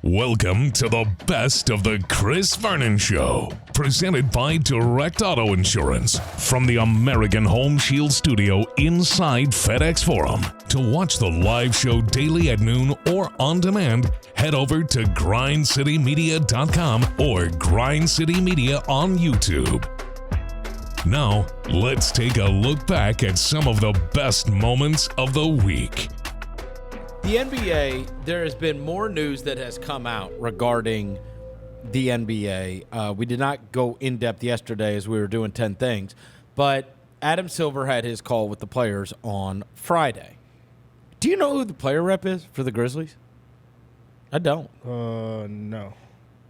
Welcome to the best of the Chris Vernon Show, presented by Direct Auto Insurance from the American Home Shield Studio inside FedEx Forum. To watch the live show daily at noon or on demand, head over to grindcitymedia.com or Grind City Media on YouTube. Now, let's take a look back at some of the best moments of the week. The NBA, there has been more news that has come out regarding the NBA. We did not go in-depth yesterday as we were doing 10 things, but Adam Silver had his call with the players on Friday. Do you know who the player rep is for the Grizzlies? I don't. No.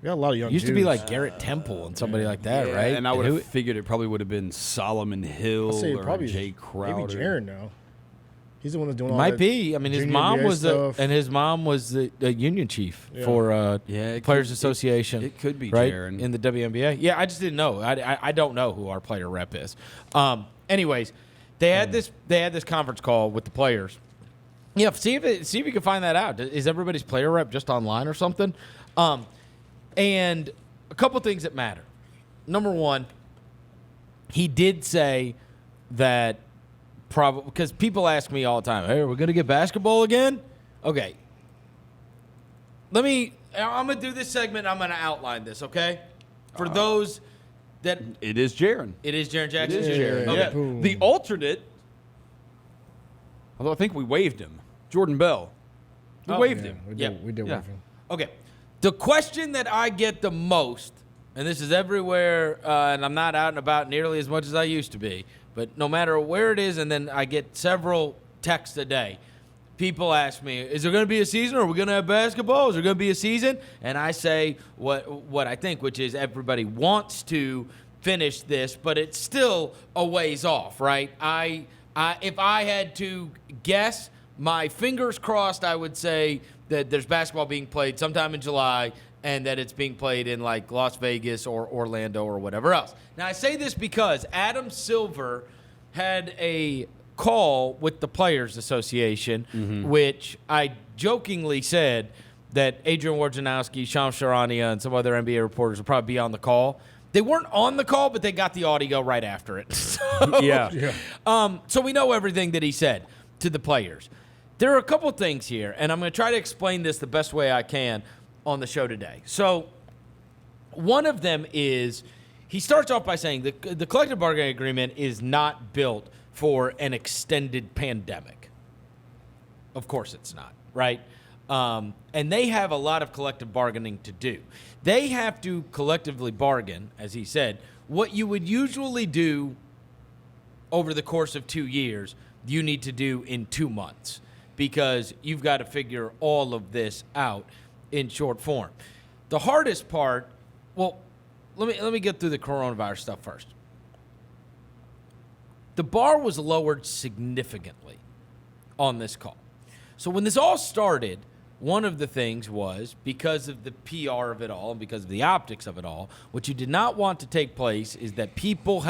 We got a lot of young Used to be dudes. like Garrett Temple and somebody like that, right? And I would have figured it probably would have been Solomon Hill I'll say or probably Jay Crowder. Maybe Jaren now. He's the one that's doing all Might that be. I mean, his junior mom NBA was stuff. his mom was the union chief for Players Association. It could be right Jaren. in the WNBA. Yeah, I just didn't know. I don't know who our player rep is. Anyways, they had this conference call with the players. Yeah, see if you can find that out. Is everybody's player rep just online or something? And a couple things that matter. Number one, he did say that. Probably because people ask me all the time, hey, are we going to get basketball again? Okay. I'm going to do this segment. I'm going to outline this, okay? For those that. It is Jaren. It is Jaren Jackson? It is Jaren. Okay. Yeah. Boom. The alternate, although I think we waived him, Jordan Bell. We waived him. We Yeah. did Yeah. waive him. Okay. The question that I get the most, and this is everywhere, and I'm not out and about nearly as much as I used to be, but no matter where it is, and then I get several texts a day. People ask me, is there going to be a season? Are we going to have basketball? Is there going to be a season? And I say what I think, which is everybody wants to finish this, but it's still a ways off, right? If I had to guess, my fingers crossed, I would say that there's basketball being played sometime in July and that it's being played in like Las Vegas or Orlando or whatever else. Now, I say this because Adam Silver had a call with the Players Association, which I jokingly said that Adrian Wojnarowski, Shams Charania, and some other NBA reporters would probably be on the call. They weren't on the call, but they got the audio right after it. So we know everything that he said to the players. There are a couple things here, and I'm going to try to explain this the best way I can on the show today. So one of them is he starts off by saying the collective bargaining agreement is not built for an extended pandemic. Of course it's not, right? And they have a lot of collective bargaining to do. They have to collectively bargain, as he said, what you would usually do over the course of 2 years, you need to do in 2 months because you've got to figure all of this out in short form. The hardest part, well, let me get through the coronavirus stuff first. The bar was lowered significantly on this call. So when this all started, one of the things was because of the PR of it all and because of the optics of it all, what you did not want to take place is that people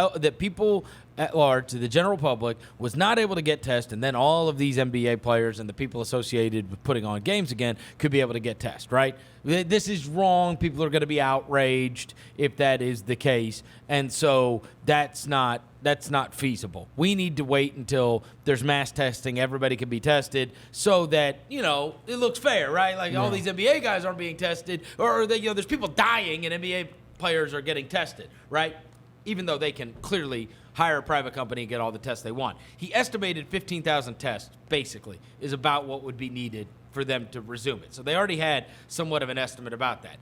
at large, the general public, was not able to get tested, and then all of these NBA players and the people associated with putting on games again could be able to get tested, right? This is wrong. People are going to be outraged if that is the case, and so that's not feasible. We need to wait until there's mass testing, everybody can be tested, so that, it looks fair, right? Like all these NBA guys aren't being tested, or there's people dying and NBA players are getting tested, right? Even though they can clearly hire a private company and get all the tests they want. He estimated 15,000 tests, basically, is about what would be needed for them to resume it. So they already had somewhat of an estimate about that.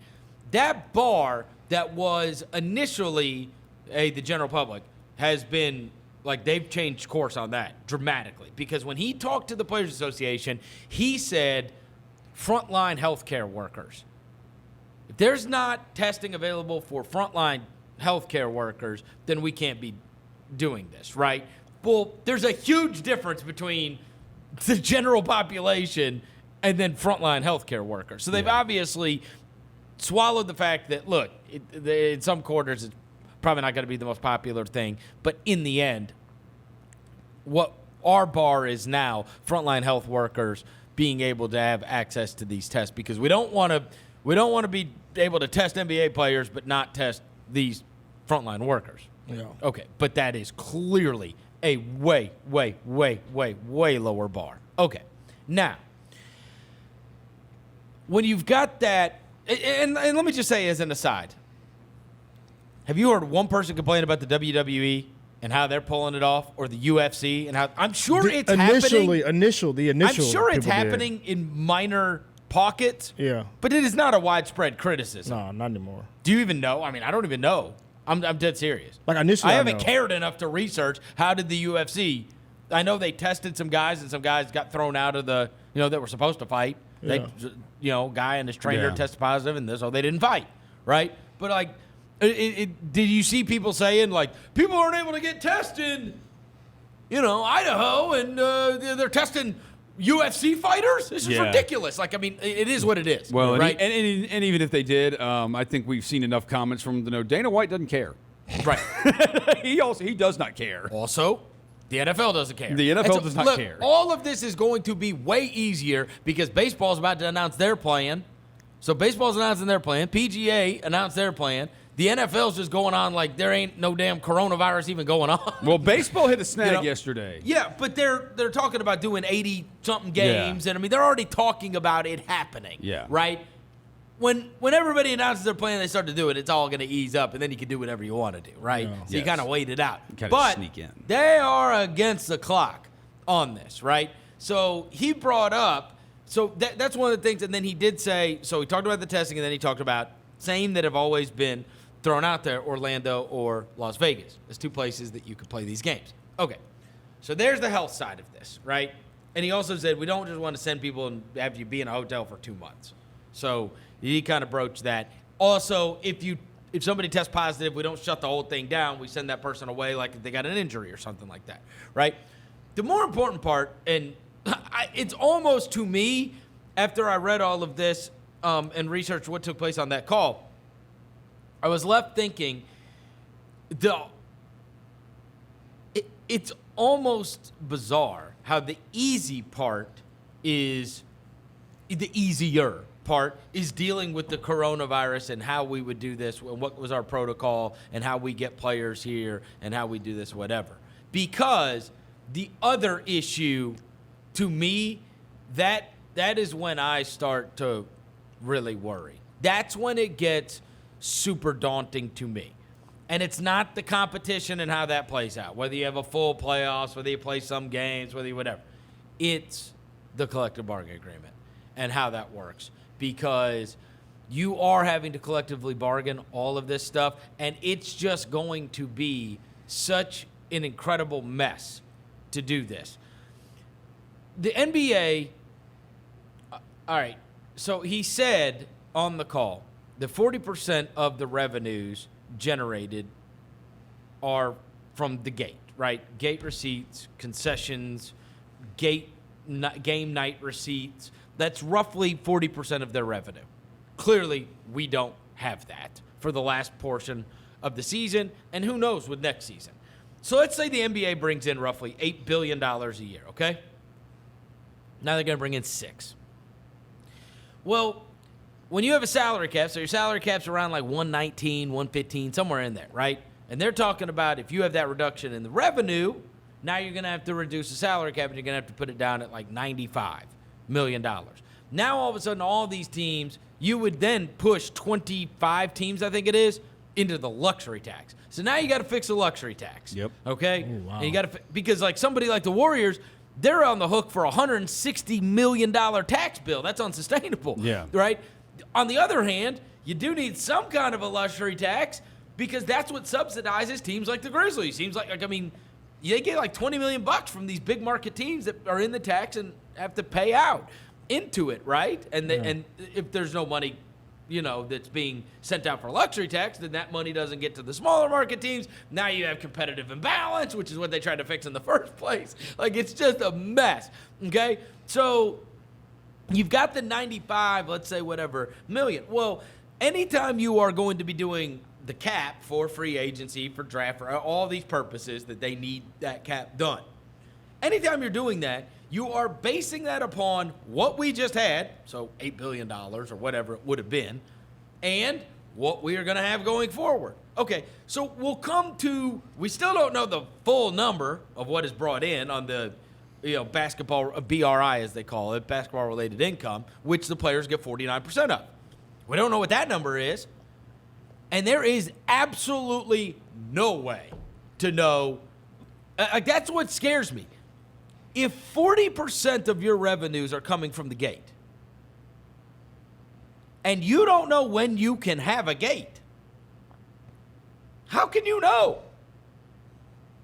That bar that was initially, the general public, has been, they've changed course on that dramatically. Because when he talked to the Players Association, he said frontline healthcare workers. If there's not testing available for frontline healthcare workers, then we can't be doing this, right? Well, there's a huge difference between the general population and then frontline healthcare workers. So they've obviously swallowed the fact that, look, in some quarters it's probably not going to be the most popular thing, but in the end, what our bar is now, frontline health workers being able to have access to these tests, because we don't want to We don't want to be able to test NBA players but not test these frontline workers. Yeah. Okay, but that is clearly a way lower bar. Okay, now, when you've got that, and let me just say as an aside, have you heard one person complain about the WWE and how they're pulling it off, or the UFC and how I'm sure it's happening? Initial. I'm sure it's people did. happening in minor pockets. Yeah. But it is not a widespread criticism. No, not anymore. Do you even know? I mean, I don't even know. I'm dead serious. Like initially, I haven't know. cared enough to research how did the UFC. I know they tested some guys and some guys got thrown out of the, that were supposed to fight. Yeah. They, guy and his trainer Yeah. tested positive, and so they didn't fight, right? But like, did you see people saying like people aren't able to get tested, Idaho, and they're testing UFC fighters? This is Yeah. ridiculous. Like, I mean, it is what it is. Well, right? and even if they did, I think we've seen enough comments from Dana White doesn't care. Right. he does not care. Also, the NFL doesn't care. The NFL And so, does not look, care. All of this is going to be way easier because baseball's about to announce their plan. So baseball's announcing their plan. PGA announced their plan. The NFL's just going on like there ain't no damn coronavirus even going on. Well, baseball hit a snag yesterday. Yeah, but they're talking about doing 80-something games, and I mean they're already talking about it happening. Yeah. Right? When everybody announces their plan, they start to do it, it's all going to ease up, and then you can do whatever you want to do, right? Yeah. So you Yes. kind of wait it out. Kinda But sneak in. they are against the clock on this, right? So he brought up, that's one of the things, and then he did say, so he talked about the testing, and then he talked about same that have always been thrown out there, Orlando or Las Vegas. There's two places that you could play these games. Okay, so there's the health side of this, right? And he also said we don't just want to send people and have you be in a hotel for 2 months. So he kind of broached that. Also, if somebody tests positive, we don't shut the whole thing down. We send that person away like if they got an injury or something like that, right? The more important part, and it's almost to me, after I read all of this and researched what took place on that call, I was left thinking, it's almost bizarre how the easy part is, the easier part is dealing with the coronavirus and how we would do this and what was our protocol and how we get players here and how we do this, whatever. Because the other issue, to me, that is when I start to really worry. That's when it gets super daunting to me. And it's not the competition and how that plays out, whether you have a full playoffs, whether you play some games, whether you whatever. It's the collective bargaining agreement and how that works, because you are having to collectively bargain all of this stuff, and it's just going to be such an incredible mess to do this. The NBA, all right, so he said on the call, the 40% of the revenues generated are from the gate, right? Gate receipts, concessions, game night receipts. That's roughly 40% of their revenue. Clearly, we don't have that for the last portion of the season, and who knows with next season. So let's say the NBA brings in roughly $8 billion a year, okay? Now they're going to bring in $6 billion. Well, when you have a salary cap, so your salary cap's around like 119, 115, somewhere in there, right? And they're talking about if you have that reduction in the revenue, now you're going to have to reduce the salary cap and you're going to have to put it down at like $95 million. Now all of a sudden, all these teams, you would then push 25 teams, I think it is, into the luxury tax. So now you got to fix the luxury tax. Yep. Okay? Ooh, wow. And you got to, because like somebody like the Warriors, they're on the hook for a $160 million tax bill. That's unsustainable. Yeah. Right? On the other hand, you do need some kind of a luxury tax because that's what subsidizes teams like the Grizzlies. Seems like I mean, they get like $20 million from these big market teams that are in the tax and have to pay out into it, right? And and if there's no money, that's being sent out for luxury tax, then that money doesn't get to the smaller market teams. Now you have competitive imbalance, which is what they tried to fix in the first place. Like, it's just a mess, okay? So you've got the 95, let's say whatever, million. Well, anytime you are going to be doing the cap for free agency, for draft, for all these purposes that they need that cap done, anytime you're doing that, You are basing that upon what we just had, so $8 billion or whatever it would have been, and what we are going to have going forward. Okay, so we'll come to, we still don't know the full number of what is brought in on the basketball, BRI as they call it, basketball-related income, which the players get 49% of. We don't know what that number is, and there is absolutely no way to know. That's what scares me. If 40% of your revenues are coming from the gate, and you don't know when you can have a gate, how can you know?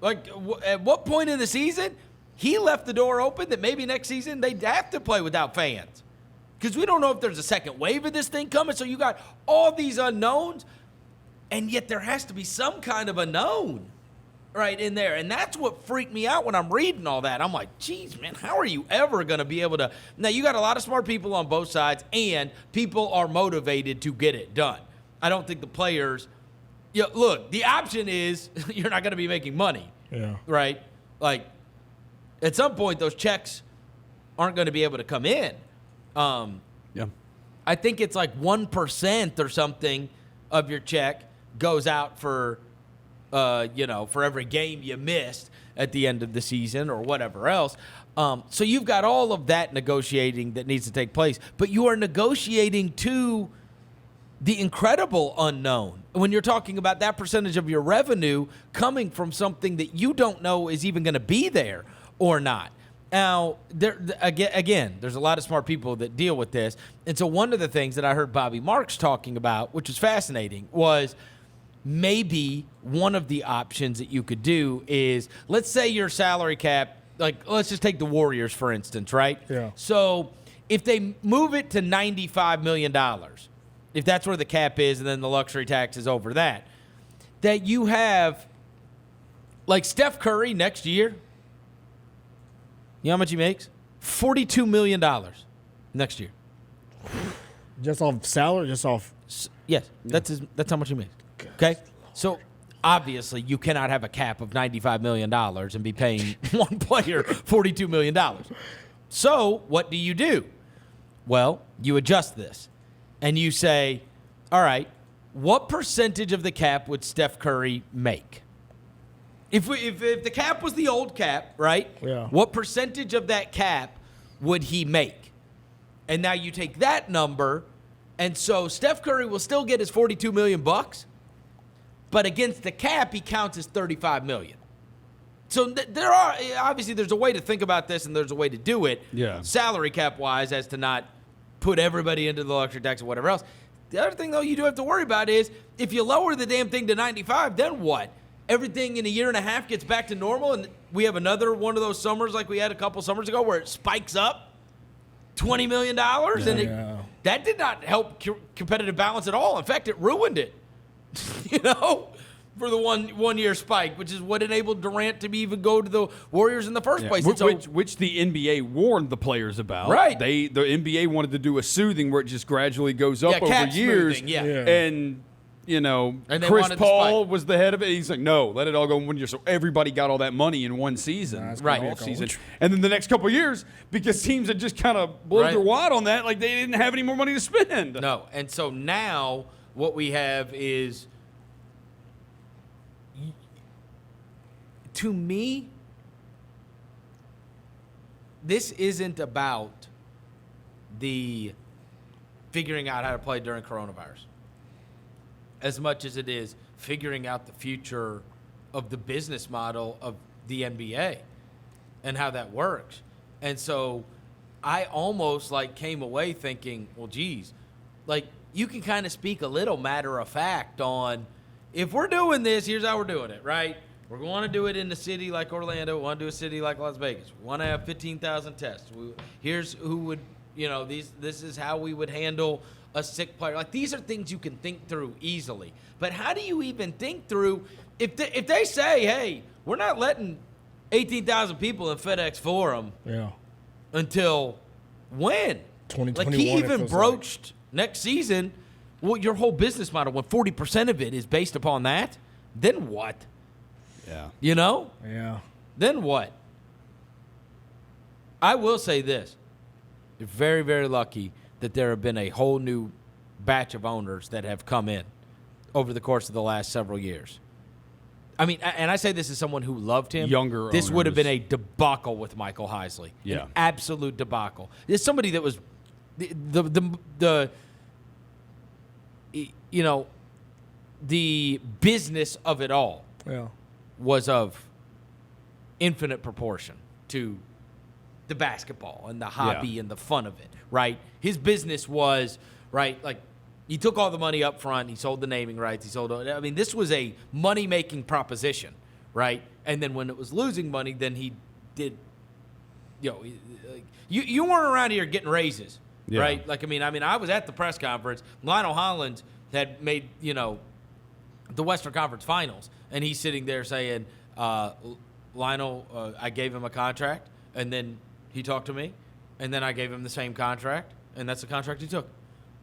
Like, at what point in the season he left the door open that maybe next season they'd have to play without fans? Because we don't know if there's a second wave of this thing coming. So you got all these unknowns, and yet there has to be some kind of a known right in there. And that's what freaked me out when I'm reading all that. I'm like, geez, man, how are you ever going to be able to? Now, you got a lot of smart people on both sides, and people are motivated to get it done. I don't think the players, look, the option is you're not going to be making money. Yeah. Right? Like, at some point, those checks aren't going to be able to come in. Yeah. I think it's like 1% or something of your check goes out for every game you missed at the end of the season or whatever else. So you've got all of that negotiating that needs to take place, but you are negotiating to the incredible unknown when you're talking about that percentage of your revenue coming from something that you don't know is even going to be there or not. Now, again, there's a lot of smart people that deal with this. And so one of the things that I heard Bobby Marks talking about, which was fascinating, was maybe one of the options that you could do is, let's say your salary cap, like let's just take the Warriors, for instance, right? Yeah. So if they move it to $95 million, if that's where the cap is and then the luxury tax is over that you have, like Steph Curry next year, you know how much he makes? $42 million next year. Just off salary, just off. Yes, that's how much he makes. Okay? So, obviously, you cannot have a cap of $95 million and be paying one player $42 million. So, what do? Well, you adjust this. And you say, all right, what percentage of the cap would Steph Curry make? If the cap was the old cap, right? Yeah. What percentage of that cap would he make? And now you take that number, and so Steph Curry will still get his $42 million, but against the cap, he counts as $35 million. So there's a way to think about this, and there's a way to do it. Yeah. Salary cap wise, as to not put everybody into the luxury tax or whatever else. The other thing though you do have to worry about is if you lower the damn thing to 95, then what? Everything in a year and a half gets back to normal, and we have another one of those summers like we had a couple summers ago where it spikes up $20 million, that did not help competitive balance at all. In fact, it ruined it, for the one year spike, which is what enabled Durant to even go to the Warriors in the first place. Which the NBA warned the players about. Right. The NBA wanted to do a soothing where it just gradually goes up over cap years. smoothing, yeah. And And they Chris wanted the Paul spike. was the head of it. He's like, no, let it all go in 1 year. So everybody got all that money in one season. That's Right. kinda Off like season. a- And then the next couple of years, because teams had just kind of blown Right. their wad on that, like they didn't have any more money to spend. No, and so now what we have is, to me, this isn't about the figuring out how to play during coronavirus as much as it is figuring out the future of the business model of the NBA and how that works. And so I almost came away thinking, well, geez, you can kind of speak a little matter of fact on, if we're doing this, here's how we're doing it, right? We're going to do it in a city like Orlando. We want to do a city like Las Vegas. We want to have 15,000 tests. Here's who would, this is how we would handle a sick player. These are things you can think through easily. But how do you even think through, if they say, hey, we're not letting 18,000 people in FedEx Forum until when? 2021. He it even feels broached next season, well, your whole business model, when 40% of it is based upon that, then what? Yeah. Yeah. Then what? I will say this. You're very, very lucky that there have been a whole new batch of owners that have come in over the course of the last several years. I mean, and I say this as someone who loved him. Younger This would have owners. been a debacle with Michael Heisley. Yeah. An absolute debacle. There's somebody that was the you know, the business of it all Yeah. was of infinite proportion to the basketball and the hobby and the fun of it, right? His business was, right, like, he took all the money up front. He sold the naming rights. I mean, this was a money-making proposition, right? And then when it was losing money, then he did, you weren't around here getting raises, right? Like, I mean, I was at the press conference. Lionel Hollins had made, the Western Conference Finals, and he's sitting there saying, Lionel, I gave him a contract, and then he talked to me, and then I gave him the same contract, and that's the contract he took.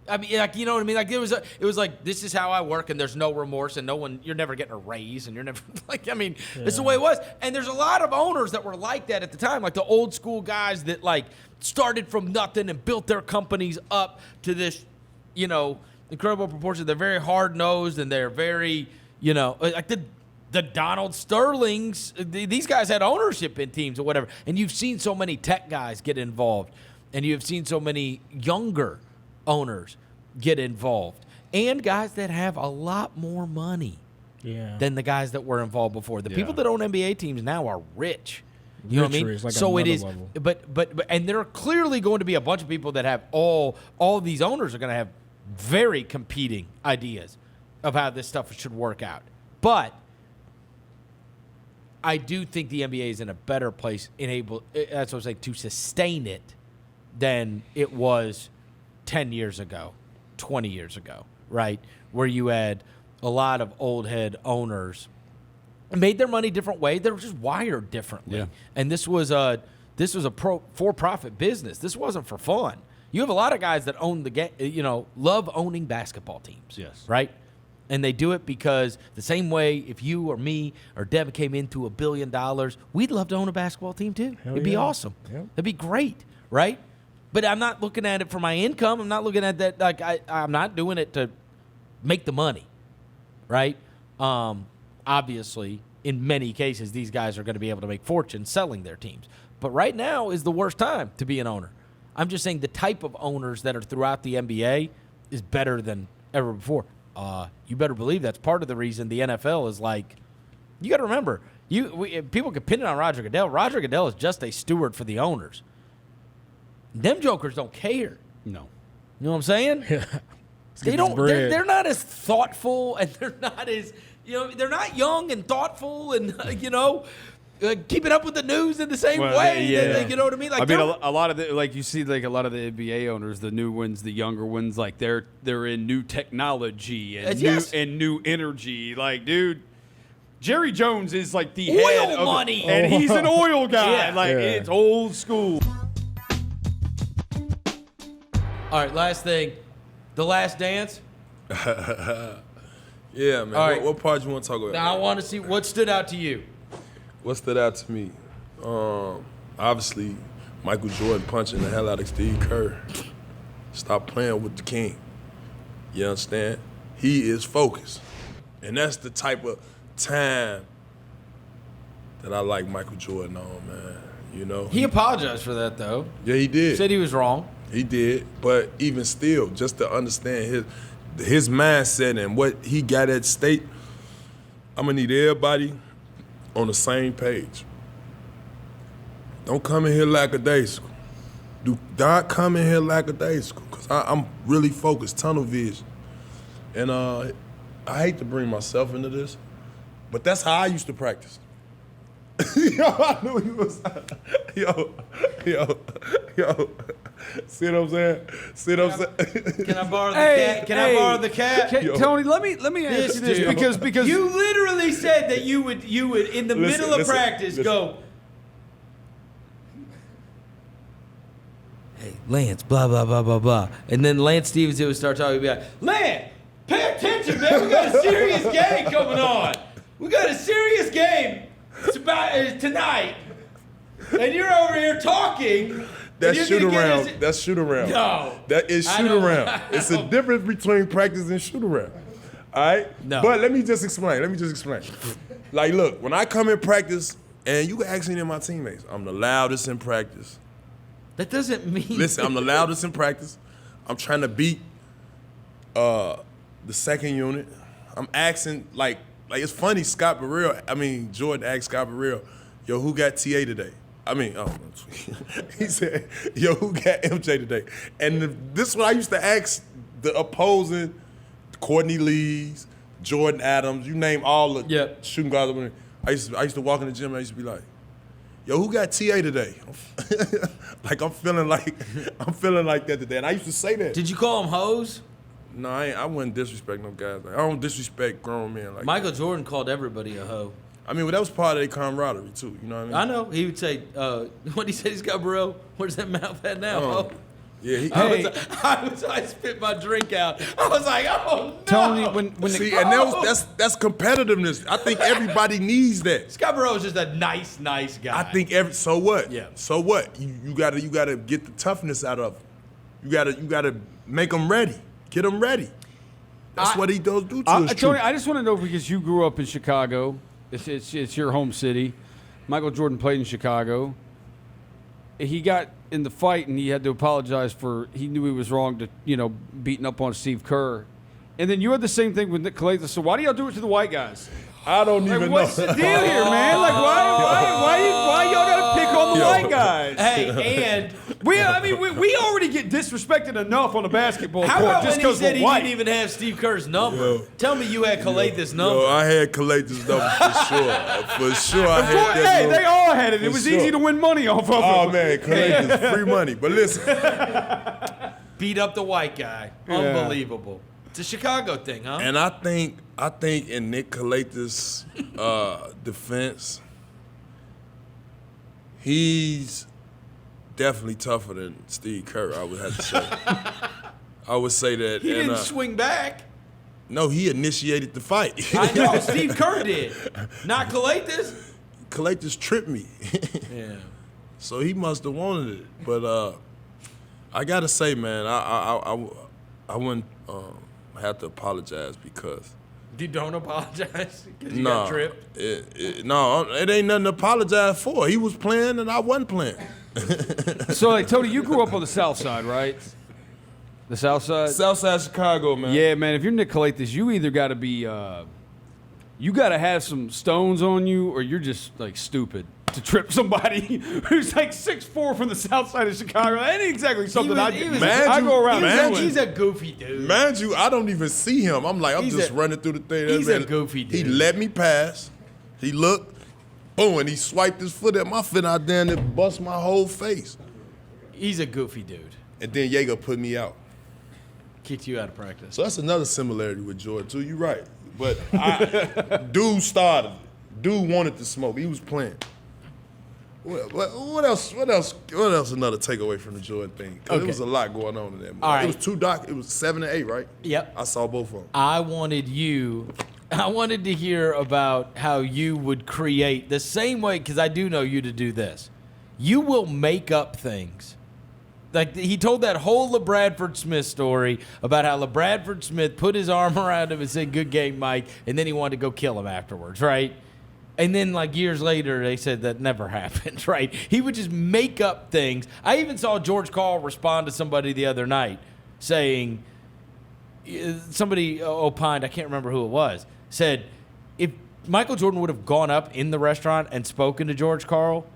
I mean, like, you know what I mean? Like, it was like, this is how I work, and there's no remorse, and you're never getting a raise, and you're never, like, I mean, this is the way it was. And there's a lot of owners that were like that at the time, like the old school guys that, like, started from nothing and built their companies up to this, incredible proportion. They're very hard-nosed, and they're very, like the Donald Sterlings, these guys had ownership in teams or whatever. And you've seen so many tech guys get involved, and you've seen so many younger owners get involved, and guys that have a lot more money than the guys that were involved before. The people that own NBA teams now are rich. You know what I mean? Like so it is, level. but and there are clearly going to be a bunch of people that have all of these owners are going to have very competing ideas of how this stuff should work out. But I do think the NBA is in a better place, that's what I'm saying, to sustain it than it was 10 years ago, 20 years ago, right? Where you had a lot of old head owners made their money a different way. They were just wired differently. Yeah. And this was a for-profit business. This wasn't for fun. You have a lot of guys that own the game, love owning basketball teams. Yes. Right? And they do it because the same way if you or me or Devin came into $1 billion, we'd love to own a basketball team too. It'd be awesome. Yep. It'd be great, right? But I'm not looking at it for my income. I'm not looking at that like I'm not doing it to make the money, right? Obviously, in many cases, these guys are going to be able to make fortunes selling their teams. But right now is the worst time to be an owner. I'm just saying the type of owners that are throughout the NBA is better than ever before. You better believe that's part of the reason the NFL is like, you got to remember, people can pin it on Roger Goodell. Roger Goodell is just a steward for the owners. Them jokers don't care. No. You know what I'm saying? They don't. They're not as thoughtful, and they're not as they're not young and thoughtful, and keeping up with the news in the same way. You know what I mean? Like, I mean, a lot of you see a lot of the NBA owners, the new ones, the younger ones, like they're in new technology and new energy. Like, dude, Jerry Jones is like the head of money, and he's an oil guy. Yeah. It's old school. All right, last thing. The Last Dance. Yeah, man. All right. What part you want to talk about? Now I want to see what stood out to you. What stood out to me? Obviously, Michael Jordan punching the hell out of Steve Kerr. Stop playing with the king. You understand? He is focused. And that's the type of time that I like Michael Jordan on, man. He apologized for that, though. Yeah, he did. Said he was wrong. He did, but even still, just to understand his mindset and what he got at stake, I'm gonna need everybody on the same page. Don't come in here lackadaisical. Do not come in here lackadaisical, because I'm really focused, tunnel vision. And I hate to bring myself into this, but that's how I used to practice. I knew he was. Yo. See what I'm saying? Can I borrow the cat? Can I borrow the cat? Tony, let me ask you this because you literally said that you would in the middle of practice go, hey, Lance, blah blah blah blah blah, and then Lance Stevens would start talking about, Lance, pay attention, man. We got a serious game coming on. We got a serious game. It's about tonight. and you're over here talking. That's shoot around. That's shoot around. No. That is shoot around. It's a difference between practice and shoot around. All right? No. But let me just explain. Like, look, when I come in practice, and you can ask any of my teammates, I'm the loudest in practice. That doesn't mean. Listen, I'm the loudest in practice. I'm trying to beat the second unit. I'm asking, like it's funny, Jordan asked Scott Burrell, yo, who got TA today? He said, yo, who got MJ today? And this is what I used to ask the opposing Courtney Lees, Jordan Adams, you name all the shooting guards. I used to walk in the gym and I used to be like, yo, who got TA today? I'm feeling like that today. And I used to say that. Did you call them hoes? No, I wouldn't disrespect no guys. I don't disrespect grown men like Michael that. Jordan called everybody a hoe. I mean, well, that was part of their camaraderie too. You know what I mean? I know. He would say, what he said he's got, bro? Where's that mouth at now? Oh. Yeah, I spit my drink out. I was like, oh no. Tony, that's competitiveness. I think everybody needs that. Scott Burrell is just a nice guy. I think so what? Yeah. So what? You gotta get the toughness out of them. You gotta make them ready. Get them ready. That's what he does do to his Tony, I just want to know, because you grew up in Chicago. It's your home city. Michael Jordan played in Chicago. He got in the fight and he had to apologize he knew he was wrong to, beating up on Steve Kerr. And then you had the same thing with Nick Calatha. So why do y'all do it to the white guys? I don't even know. What's the deal here, man? Like, why y'all gotta pick on the white guys? Hey, and we already get disrespected enough on the basketball how court about just when he because said we're he white? didn't even have Steve Kerr's number? Yo. Tell me you had Calatha's number. I had Calatha's number for sure. I had that number. They all had it. It was sure. easy to win money off of Oh it. man, Calatha's free money. But listen, Beat up the white guy. Yeah. Unbelievable. It's a Chicago thing, huh? and I think in Nick Calatha's defense, he's definitely tougher than Steve Kerr, I would have to say. I would say that. He didn't swing back. No, he initiated the fight. I know. Steve Kerr did. Not Calatha's. Calatha's tripped me. Yeah. So he must have wanted it. But I got to say, man, I wouldn't have to apologize because. You don't apologize because you got tripped? It ain't nothing to apologize for. He was playing and I wasn't playing. So, like, Tony, you grew up on the South Side, right? The South Side? South Side Chicago, man. Yeah, man. If you're Nick Calatha's, you either got to be, you got to have some stones on you, or you're just like stupid to trip somebody who's like 6'4" from the South Side of Chicago. That ain't exactly something I do. I go around. He's a goofy dude. Mind you, I don't even see him. I'm just running through the thing. He's a goofy dude. He let me pass. He looked, boom, and he swiped his foot at my foot out there and it bust my whole face. He's a goofy dude. And then Yeager put me out. Kicked you out of practice. So that's another similarity with Jordan, too. You're right. But dude started. Dude wanted to smoke. He was playing. What else? Another takeaway from the Jordan thing? Because there was a lot going on in that movie. All right. It was it was 7 and 8, right? Yep. I saw both of them. I wanted to hear about how you would create the same way, because I do know you to do this. You will make up things. Like he told that whole LaBradford Smith story about how LaBradford Smith put his arm around him and said, "Good game, Mike," and then he wanted to go kill him afterwards, right? And then like years later, they said that never happened, right? He would just make up things. I even saw George Karl respond to somebody the other night saying, somebody opined, I can't remember who it was, said, if Michael Jordan would have gone up in the restaurant and spoken to George Karl,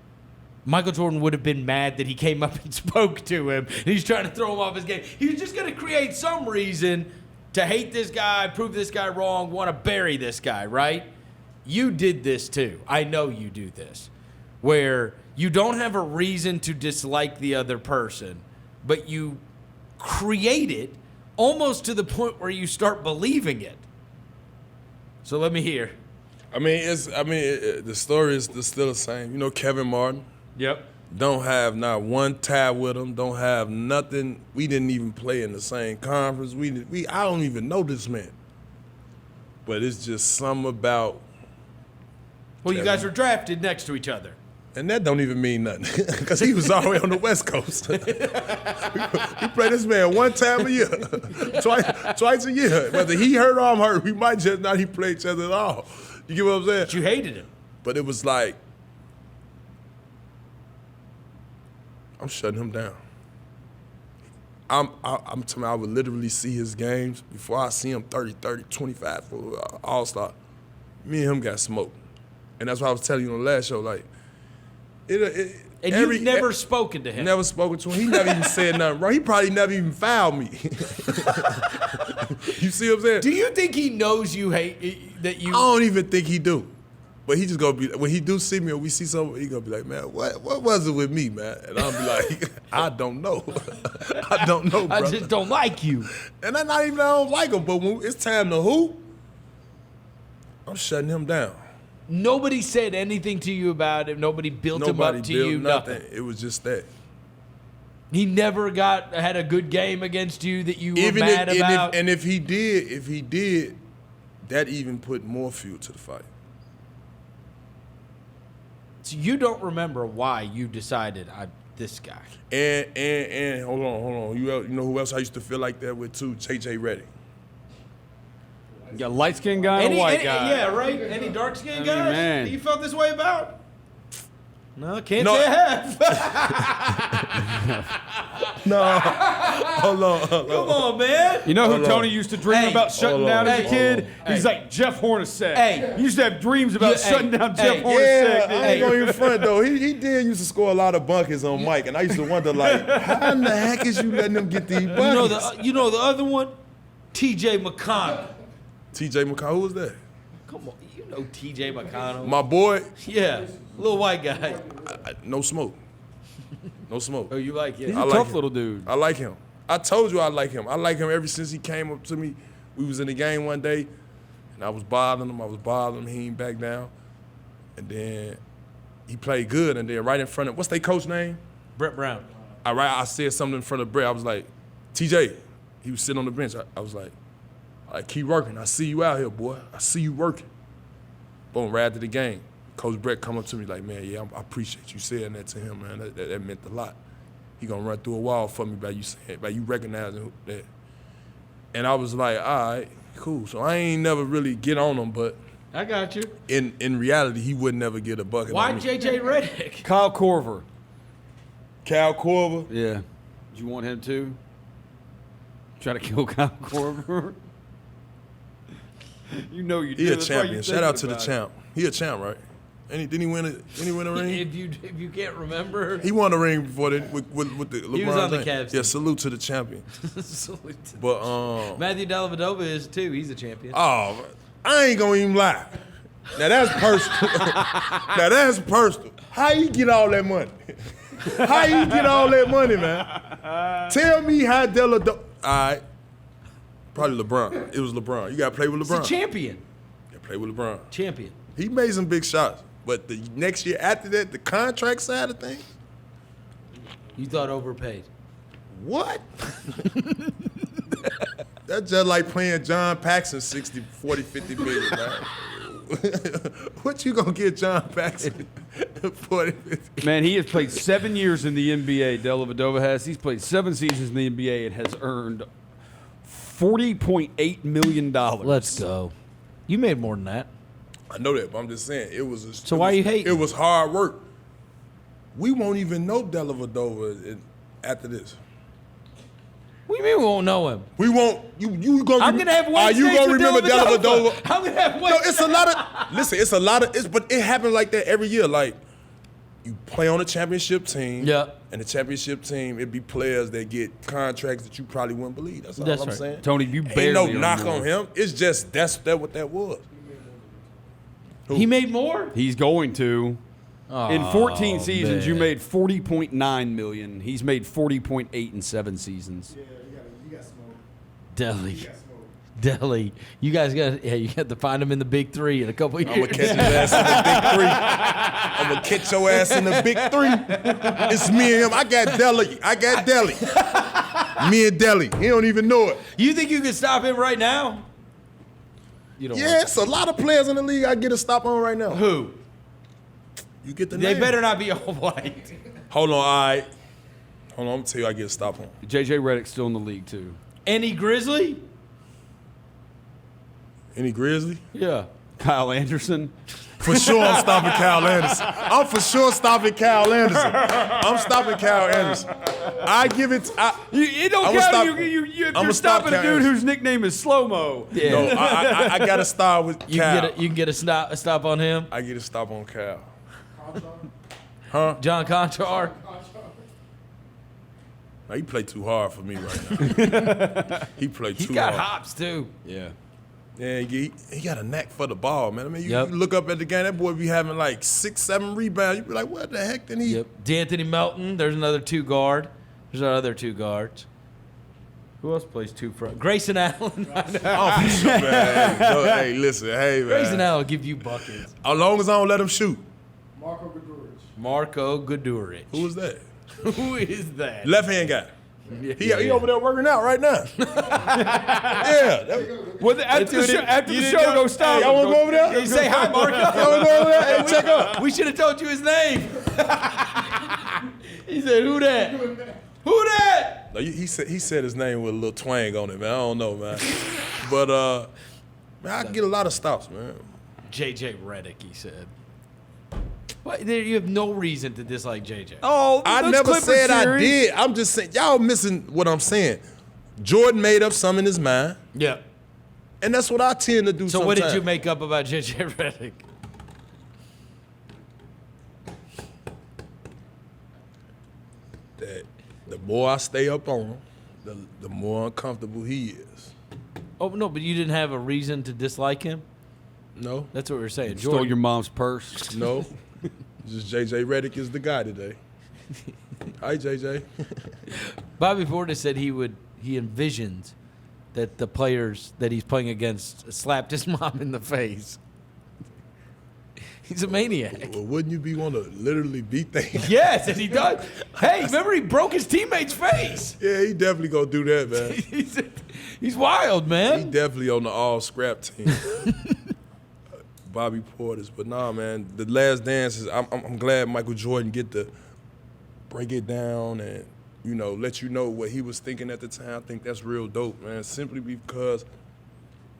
Michael Jordan would have been mad that he came up and spoke to him. And he's trying to throw him off his game. He was just going to create some reason to hate this guy, prove this guy wrong, want to bury this guy, right? You did this too. I know you do this, where you don't have a reason to dislike the other person, but you create it almost to the point where you start believing it. So let me hear. The story is still the same. You know, Kevin Martin. Yep. Don't have not one tie with him. Don't have nothing. We didn't even play in the same conference. I don't even know this man. But it's just something about. Well, you guys were drafted next to each other. And that don't even mean nothing because he was already on the West Coast. We play this man one time a year, twice a year. Whether he hurt or I'm hurt, we might just not even play each other at all. You get what I'm saying? But you hated him. But it was like, I'm shutting him down. I'm telling you, I would literally see his games before I see him 30, 25 for All-Star. Me and him got smoked. And that's why I was telling you on the last show, like, you've never spoken to him. Never spoken to him. He never even said nothing wrong. He probably never even fouled me. You see what I'm saying? Do you think he knows you hate that you? I don't even think he do. But he just gonna be, when he do see me or we see something, he gonna be like, man, what was it with me, man? And I'll be like, I don't know. I don't know, bro. I just don't like you. And I don't like him, but when it's time to hoop, I'm shutting him down. Nobody said anything to you about it. Nobody built him up to you. Nothing. It was just that. He never had a good game against you that you were mad about. And if he did, that even put more fuel to the fight. So you don't remember why you decided this guy. And hold on. You know who else I used to feel like that with too? JJ Redick. You got a light-skinned guy and a white guy. Yeah, right? Any dark-skinned guys man. that you felt this way about? No, can't say I have. No. Hold on. Come on, man. You know who Tony used to dream about shutting down as a kid? He's like Jeff Hornacek. Hey. He used to have dreams about shutting down Jeff Hornacek. Yeah, I ain't going in front, though. He did used to score a lot of buckets on Mike, and I used to wonder, like, how in the heck is you letting him get these buckets? You know the other one? T.J. McConnell. T.J. McConnell, who was that? Come on, you know T.J. McConnell. My boy? Yeah, little white guy. No smoke. No smoke. Oh, you like it? He's I a like tough him. little dude. I like him. I told you I like him. I like him ever since he came up to me. We was in the game one day, and I was bothering him. He ain't back down. And then he played good, and then right in front of, what's their coach name? Brett Brown. I said something in front of Brett. I was like, TJ, he was sitting on the bench. I was like, all right, keep working. I see you out here, boy. I see you working. Boom, right after the game, Coach Brett come up to me like, man, yeah, I appreciate you saying that to him, man. That meant a lot. He gonna run through a wall for me by you recognizing that. And I was like, all right, cool. So I ain't never really get on him, but I got you. in reality, he would neuld never get a bucket. Why on me. J.J. Redick? Kyle Korver. Cal Korver? Yeah. Did you want him too? Try to kill Kyle Korver? You know you did. He a That's why champion. you Shout out to the thinking champ. He a champ, right? Didn't he win a ring? If you can't remember, He won a ring before that with the LeBron. He was on the James. Cavs. Yeah, salute to the champion. Salute to But Matthew Dellavedova is too. He's a champion. oh, I ain't gonna even lie. Now that's personal. How you get all that money? How you get all that money, man? Tell me how Dellavedova. All right, probably LeBron. It was LeBron. You gotta play with He's LeBron. a champion. You gotta play with LeBron. Champion. He made some big shots, but the next year after that, the contract side of things. You thought overpaid. What? That's just like playing John Paxson 60, 40, 50 million, man. What you gonna get John Paxson 40, 50? Man, he has played 7 years in the NBA, Dellavedova has. He's played 7 seasons in the NBA and has earned $40.8 million. Let's go. You made more than that. I know that, but I'm just saying it was. So why you hating? It was hard work. We won't even know Dellavedova after this. What do you mean we won't know him? We won't. You gonna? I'm gonna have Are Wednesdays you gonna with remember Dellavedova? I'm gonna have No, Wednesdays. it's a lot of. Listen, it's a lot of. But it happens like that every year. Like you play on a championship team. Yeah. And the championship team, it'd be players that get contracts that you probably wouldn't believe. That's all That's I'm right. saying. Tony, you Ain't barely no earned knock more. on him. It's just that's what that was. He made more? He's going to. In 14 seasons, you man. made $40.9 million. He's made $40.8 in 7 seasons. Deli. You guys got you got to find him in the big 3 in a couple of years. I'm gonna catch his ass in the big 3. I'm gonna catch your ass in the big 3. It's me and him. I got Deli. Me and Deli. He don't even know it. You think you can stop him right now? You don't Yeah, it's a lot of players in the league I get a stop on right now. Who? You get the They name. better not be all white. Hold on, all right. Hold on, I'm gonna tell you I get a stop on. J.J. Redick's still in the league, too. Any Grizzly? Any Grizzly? Yeah. Kyle Anderson. For sure I'm stopping Kyle Anderson. I'm for sure stopping Kyle Anderson. I'm stopping Kyle Anderson. I give it. It don't I'ma count stop- if you're I'ma stop stopping a Kyle dude Anderson. whose nickname is Slow-Mo. Yeah. No, I got to start with You Kyle. can get a stop on him. I get a stop on Kyle. John Conchar. Now, he played too hard for me right now. He played He too got hard. hops too. Yeah. Yeah, he got a knack for the ball, man. I mean, you Yep. look up at the game, that boy be having like 6-7 rebounds. You be like, what the heck did he? Yep. D'Anthony Melton. There's another 2 guard. There's our other 2 guards. Who else plays 2 front? Grayson Allen. Oh, for sure, man. Hey, listen, hey, man. Grayson Allen will give you buckets. As long as I don't let him shoot. Marco Guduric. Who was that? Who is that? Left hand guy. He over there working out right now. Yeah. Well, after the show goes stop. Y'all want to go over there? Hey, say hi, Marco. Y'all want to go over there? Hey, check up. We should have told you his name. He said, "Who that? Who that?" No, he said his name with a little twang on it, man. I don't know, man. But man, I get a lot of stops, man. JJ Redick, he said. What? You have no reason to dislike JJ. Oh, I those never Clippers said I series. did. I'm just saying y'all missing what I'm saying. Jordan made up some in his mind, Yeah. and that's what I tend to do. So what did sometimes. you make up about JJ Redick? That the more I stay up on him, the more uncomfortable he is. Oh no, but you didn't have a reason to dislike him. No, That's what we were saying. Stole Jordan. your mom's purse. no. Just JJ Redick is the guy today. Hi, JJ. Bobby Portis said he envisions that the players that he's playing against slapped his mom in the face. He's a maniac. Well, wouldn't you be want to literally beat things? Yes, and he does. Hey, remember he broke his teammate's face. Yeah, he definitely gonna do that, man. He's wild, He man. definitely on the all scrap team. Bobby Portis, but nah, man. The Last Dance is. I'm glad Michael Jordan get to break it down and let you know what he was thinking at the time. I think that's real dope, man. Simply because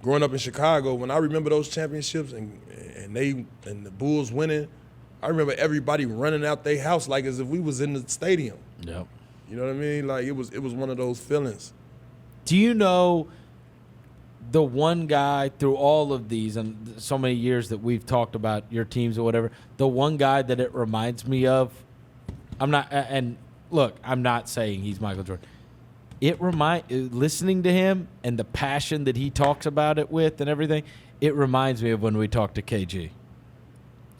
growing up in Chicago, when I remember those championships and the Bulls winning, I remember everybody running out their house like as if we was in the stadium. Yep. You know what I mean? Like it was one of those feelings. Do you know the one guy through all of these and so many years that we've talked about your teams or whatever, the one guy that it reminds me of, I'm not saying he's Michael Jordan. Listening to him and the passion that he talks about it with and everything, it reminds me of when we talked to KG.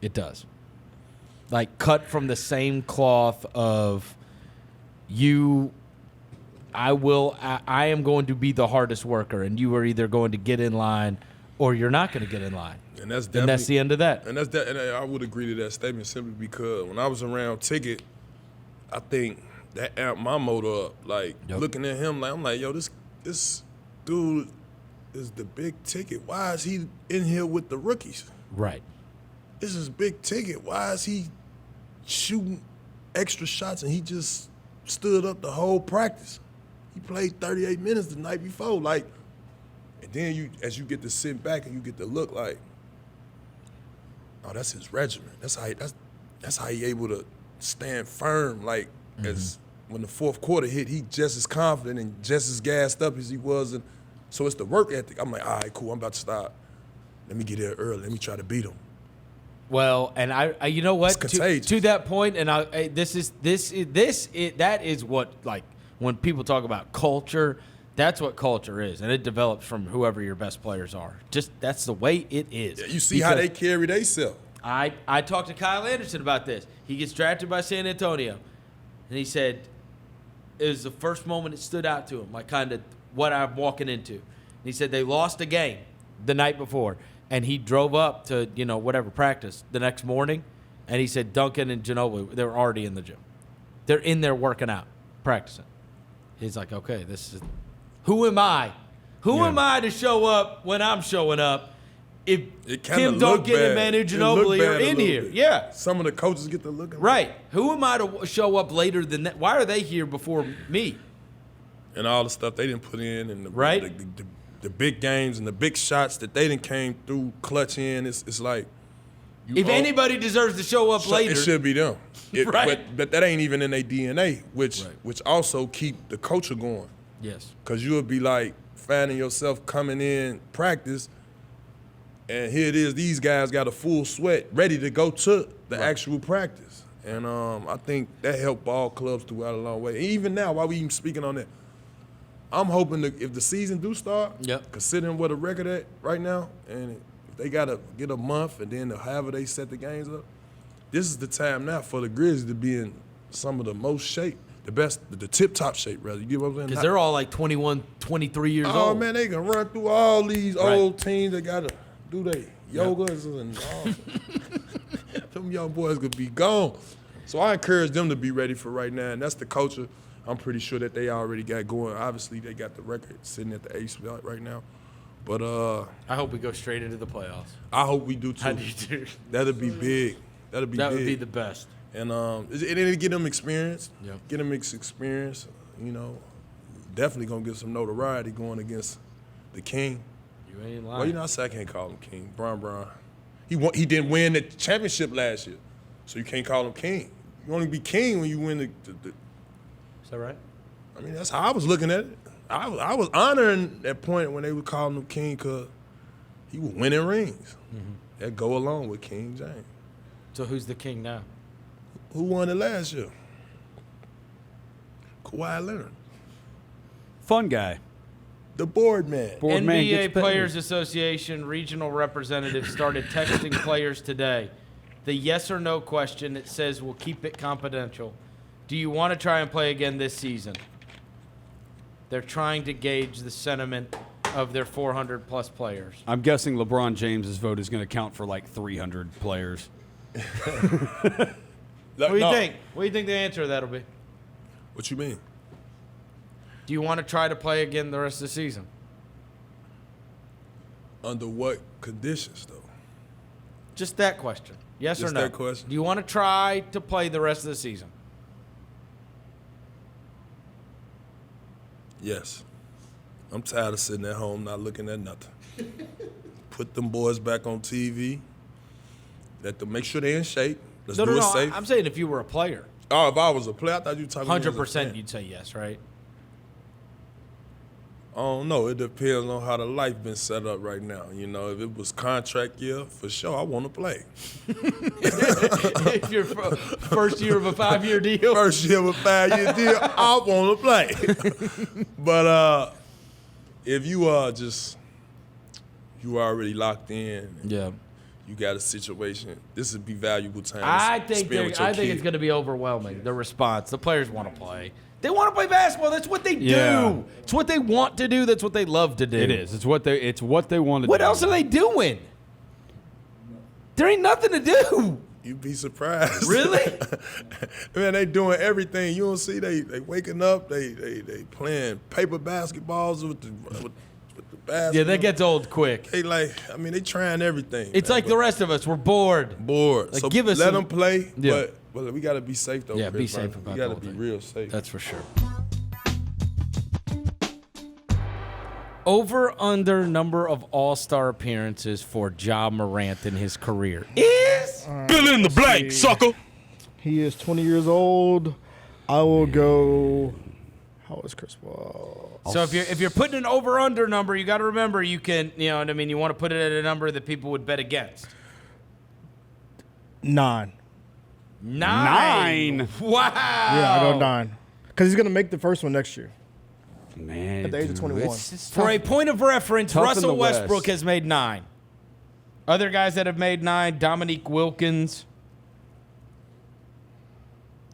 It does. Like cut from the same cloth of I am going to be the hardest worker, and you are either going to get in line or you're not going to get in line. And that's the end of that. And and I would agree to that statement simply because when I was around Ticket, I think that amped my motor up. Like looking at him, like I'm like, yo, this dude is the big ticket. Why is he in here with the rookies? Right. This is big ticket. Why is he shooting extra shots and he just stood up the whole practice? He played 38 minutes the night before, like, and then as you get to sit back and you get to look like, oh, that's his regimen. That's how he able to stand firm. Like as when the fourth quarter hit, he just as confident and just as gassed up as he was. And so it's the work ethic. I'm like, all right, cool. I'm about to start. Let me get there early. Let me try to beat him. Well, and I you know what? It's contagious. To that point, and that is what, like, when people talk about culture, that's what culture is, and it develops from whoever your best players are. Just that's the way it is. Yeah, you see how they carry themselves. I talked to Kyle Anderson about this. He gets drafted by San Antonio, and he said it was the first moment it stood out to him, like kind of what I'm walking into. And he said they lost a game the night before, and he drove up to whatever practice the next morning, and he said Duncan and Ginobili, they're already in the gym. They're in there working out, practicing. He's like, okay, who am I? Who am I to show up when I'm showing up? if It kinda Kim look Duncan and bad. Manu It look Ginobili bad are a in little here. bit. Yeah. Some of the coaches get to looking Right. Who am I to show up later than that? Why are they here before me? and all the stuff they didn't put in, and Right. the big games and the big shots that they didn't came through clutch in. It's like If anybody deserves to show up later, it should be them. Right. But that ain't even in their DNA, which Right. which also keep the culture going. yes. Cause you'll be like finding yourself coming in practice, and here it is. These guys got a full sweat, ready to go to the actual practice, and I think that helped all clubs throughout a long way. And even now, while we even speaking on that, I'm hoping that if the season do start, Yep. considering what the record at right now, and if they gotta get a month, and then however they set the games up, this is the time now for the Grizzlies to be in some of the most shape. The best, the tip-top shape, rather. You get what I'm saying? Because they're all like 21, 23 years Oh, old. man, they can run through all these Right. old teams that got to do their yogas and all. Them young boys could be gone. So I encourage them to be ready for right now, and that's the culture I'm pretty sure that they already got going. Obviously, they got the record sitting at the 8th spot right now. But I hope we go straight into the playoffs. I hope we do, too. I do too. That'll be big. That'll be That big. would be the best. And it'll get them experience. Yep. Get them experience. You know, definitely gonna get some notoriety going against the King. You ain't lying. Well, you know, I can't call him King. Bron. He didn't win the championship last year, so you can't call him King. You only be King when you win the Is that right? I mean, that's how I was looking at it. I was honoring that point when they were calling him King because he was winning rings. That go along with King James. So who's the king now? Who won it last year? Kawhi Leonard. Fun guy. The board man. Board man NBA gets paid. Players Association regional representatives started texting players today. The yes or no question, it says we'll keep it confidential. Do you want to try and play again this season? They're trying to gauge the sentiment of their 400-plus players. I'm guessing LeBron James's vote is going to count for like 300 players. What do you think? What do you think the answer to that'll be? What you mean? Do you want to try to play again the rest of the season? Under what conditions, though? Just that question. Yes Just or no? that question? Do you want to try to play the rest of the season? Yes. I'm tired of sitting at home not looking at nothing. Put them boys back on TV. Let them make sure they're in shape. Let's do it safe. I'm saying if you were a player, Oh, if I was a player, I thought you were talking about 100% you'd say yes, right? I don't know. It depends on how the life been set up right now. You know, if it was contract year, for sure, I want to play. If you're first year of a 5-year deal. First year of a 5-year deal, I want to play. But if you are you already locked in. Yeah. You got a situation. This would be valuable time. I to think spend with your it's kid. going to be overwhelming, the response. The players want to play. They want to play basketball. That's what they do. Yeah. It's what they want to do. That's what they love to do. It is. It's what they want to do. What else are they doing? There ain't nothing to do. You'd be surprised. Really? Man, they doing everything. You don't see they waking up, they playing paper basketballs with the basketball. Yeah, that gets old quick. They they trying everything. It's man, like the rest of us. We're bored. bored. Like, So give us let some- them play, Yeah. but we got to be safe though. Yeah, Chris be safe Vernon. about We the got to whole be thing. real safe. That's for sure. Over/under number of All-Star appearances for Ja Morant in his career is Fill in the blank, sucker. He is 20 years old. I will go. How old is Chris Paul? So if you're putting an over/under number, you got to remember you can, you know what I mean, you want to put it at a number that people would bet against. 9. 9. Wow. Yeah, I go 9. Because he's going to make the first one next year. Man, At the age of 21. For a point of reference, Tough in Russell the West. Westbrook has made 9. Other guys that have made 9, Dominique Wilkins,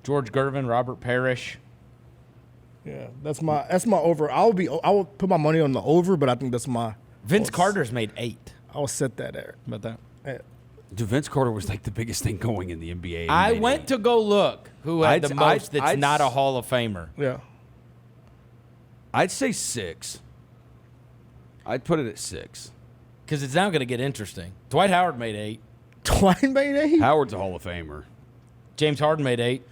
George Gervin, Robert Parrish. Yeah, that's my over. I will put my money on the over, but I think that's my. Vince Carter's made 8. I'll set that there. About that? Yeah. Dude, Vince Carter was like the biggest thing going in the NBA. He I made went 8. to go look who had the most that's I'd- not a Hall of Famer. Yeah. I'd say 6. I'd put it at 6. because it's now going to get interesting. Dwight Howard made 8. Dwight made 8? Howard's a Hall of Famer. James Harden made 8.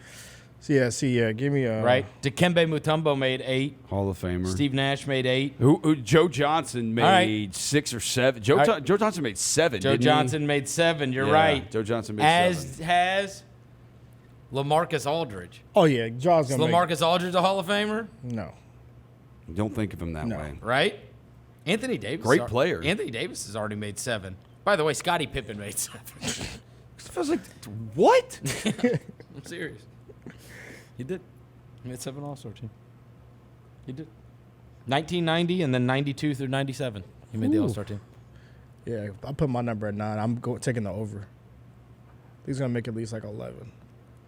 Yeah, give me a... Right? Dikembe Mutombo made 8. Hall of Famer. Steve Nash made 8. Who Joe Johnson made 6 or 7. Joe Johnson made 7. Joe Johnson made 7. You're Yeah, right. Joe Johnson made 7. As has LaMarcus Aldridge. Oh, yeah, Jaw's Is going to LaMarcus Aldridge a Hall of Famer? No. Don't think of him that No. way. Right? Anthony Davis. Great player. Anthony Davis has already made 7. By the way, Scottie Pippen made 7. It feels like, what? I'm serious. He did. He made 7 All-Star team. He did. 1990 and then 92 through 97. He made the All-Star team. Yeah, I put my number at 9. I'm taking the over. He's going to make at least like 11.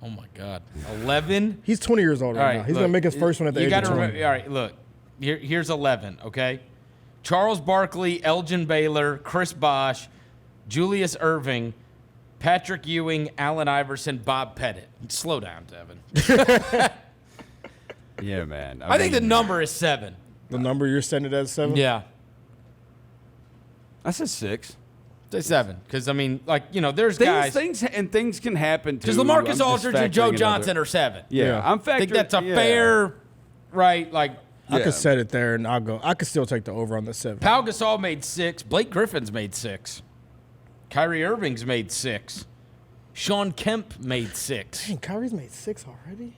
Oh, my God. 11? He's 20 years old All right right, now. He's look, going to make his first one at the age of 20. Remember, all right, look. Here's 11, okay? Charles Barkley, Elgin Baylor, Chris Bosh, Julius Erving, Patrick Ewing, Allen Iverson, Bob Pettit. Slow down, Devin. Yeah, man. I think the number is 7. The number you're setting it at 7? Yeah. I said 6. Say 7. Because, I mean, like, you know, there's Things, guys. things can happen, too. Because LaMarcus Aldridge and Joe Johnson are 7. Yeah, I'm factoring. I think that's a fair, right? Like, I could set it there, and I could still take the over on the 7. Pau Gasol made 6. Blake Griffin's made 6. Kyrie Irving's made 6. Sean Kemp made 6. Dang, Kyrie's made 6 already?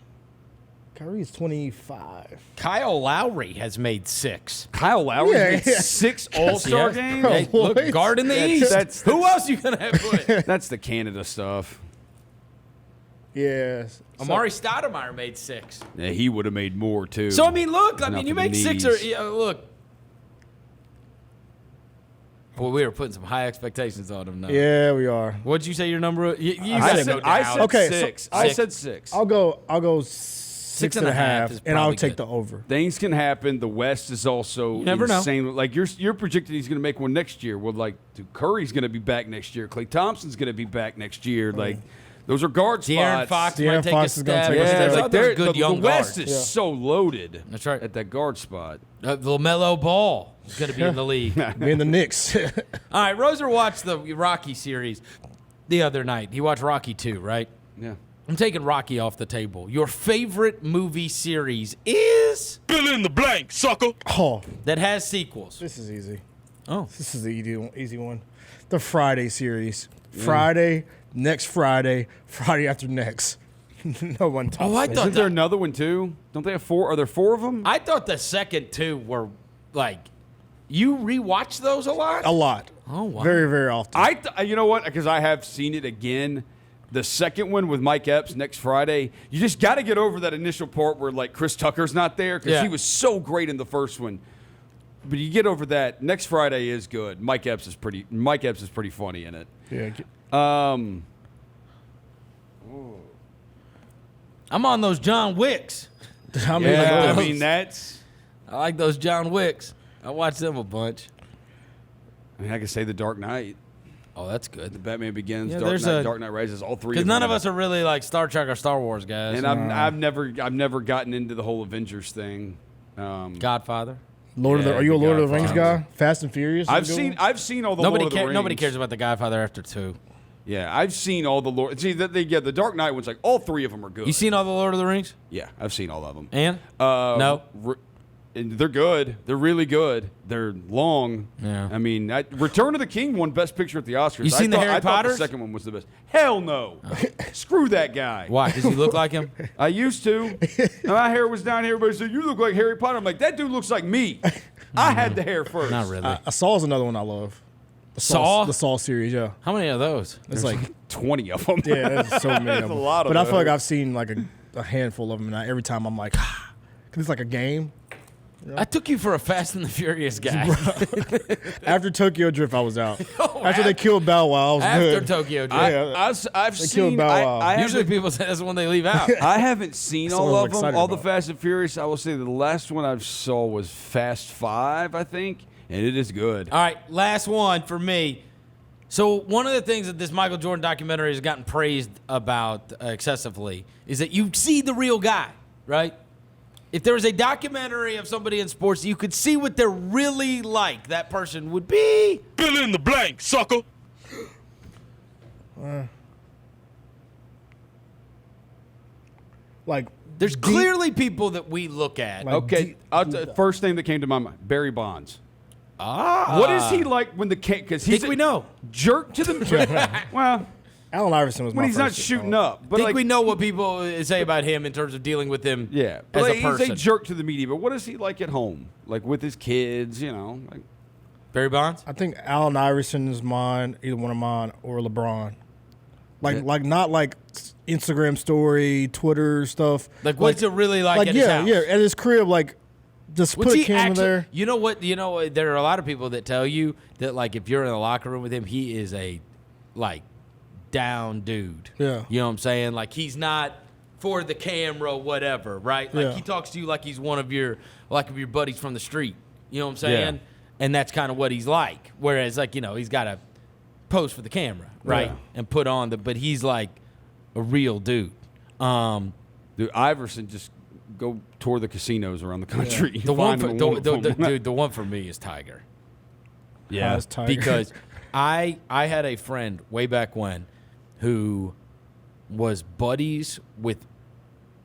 Kyrie's 25. Kyle Lowry has made 6. Kyle Lowry made Yeah. 6 All-Star Yeah. games? Hey, look, What? guard in the East. Who else you going to have put? That's the Canada stuff. Yeah. Amari Stoudemire made 6. Yeah, he would have made more, too. So, I mean, look. I Enough mean, you for the make 6 knees. look. Boy, we were putting some high expectations on him now. Yeah, we are. What'd you say your number was? You I gotta said- go down. I said Okay, so 6. I- I said 6. I'll go 6.5, is and I'll probably take good. the over. Things can happen. The West is also never know. insane. Like you're predicting he's going to make one next year. Well, like Curry's going to be back next year. Klay Thompson's going to be back next year. Like those are guard De'Aaron spots. Fox De'Aaron might take Fox a is gonna step. take a Yeah, step. There's like other good the young West guards. is so loaded. That's right. At that guard spot. LaMelo Ball is going to be in the league. Me and the Knicks. All right, Roser watched the Rocky series the other night. He watched Rocky 2, right? Yeah. I'm taking Rocky off the table. Your favorite movie series is Fill in the blank, sucker. Oh, that has sequels. this is easy. Oh, This is the easy one. The Friday series. Friday, next Friday, Friday after next. No one talks. I about thought Isn't there another one too? Don't they have 4? Are there 4 of them? I thought the second 2 were like you rewatch those a lot. a lot. Oh, wow. Very, very often. You know what? Because I have seen it again. The second one with Mike Epps next Friday, you just got to get over that initial part where like Chris Tucker's not there because Yeah. he was so great in the first one. But you get over that. Next Friday is good. Mike Epps is pretty funny in it. Yeah. I'm on those John Wicks. I mean, Yeah, like, I mean that's. I like those John Wicks. I watch them a bunch. I mean, I could say The Dark Knight, Oh, that's good. The Batman Begins, Yeah, Dark there's Knight, a- Dark Knight Rises, all 3. Because none of us are really like Star Trek or Star Wars guys. And I've never gotten into the whole Avengers thing. Godfather. are you a the Lord of the Rings Godfather. guy? Fast and Furious? is a I've good seen one? all the Lord of the Rings. Nobody cares about the Godfather after 2. Yeah, I've seen all the Lord. See, the Dark Knight ones, like all 3 of them are good. You seen all the Lord of the Rings? Yeah, I've seen all of them. And no. And they're good. They're really good. They're long. Yeah. I mean, Return of the King won Best Picture at the Oscars. You seen the Harry I thought the Potters? second one was the best. Hell no. Screw that guy. Why? Does he look like him? I used to. And my hair was down here. Everybody said, you look like Harry Potter. I'm like, that dude looks like me. I had the hair first. Not really. Saw's another one I love. The Saw? The Saw series, yeah. How many of those? It's like, 20 of them. yeah, there's so many of them. a lot of But I feel like those. I've seen like a handful of them, and every time I'm like, because it's like a game. I took you for a Fast and the Furious guy. After Tokyo Drift, I was out. Oh, After they killed Bow Wow, I was After good. Tokyo Drift. Yeah. I've They killed seen. Bow Wow. I Usually haven't- people say that's the one they leave out. I haven't seen That's the all one I'm of them, excited all the about. Fast and Furious. I will say the last one I saw was Fast 5, I think, and it is good. All right, last one for me. So one of the things that this Michael Jordan documentary has gotten praised about excessively is that you see the real guy, right? If there was a documentary of somebody in sports, you could see what they're really like. That person would be. Fill in the blank, sucker. Like, There's clearly people that we look at. Like, Okay, first thing that came to my mind, Barry Bonds. Ah. What is he like when the king? Because he's Think we know. jerk to the well. Allen Iverson was When my he's not first shooting thought. up, but Think like, we know what people say about him in terms of dealing with him yeah, as but a person. he's a jerk to the media. But what is he like at home? Like with his kids, you know? Like, Barry Bonds? I think Allen Iverson is mine, either one of mine, or LeBron. Like not like Instagram story, Twitter stuff. Like, what's it really like at his house? Yeah, at his crib, like, just What's put a he camera actually, there. You know what? There are a lot of people that tell you that, like, if you're in the locker room with him, he is a, like, down dude. Yeah. You know what I'm saying? Like, he's not for the camera, whatever, right? Like, Yeah. he talks to you like he's one of your buddies from the street. You know what I'm saying? Yeah. And that's kind of what he's like. Whereas, like, he's got to pose for the camera, right? Yeah. And put on but he's like a real dude. dude, Iverson just go tour the casinos around the country. The one Find for, him a the, wonderful- dude, the one for me is Tiger. Yeah, it's Tiger. Because I had a friend way back when who was buddies with,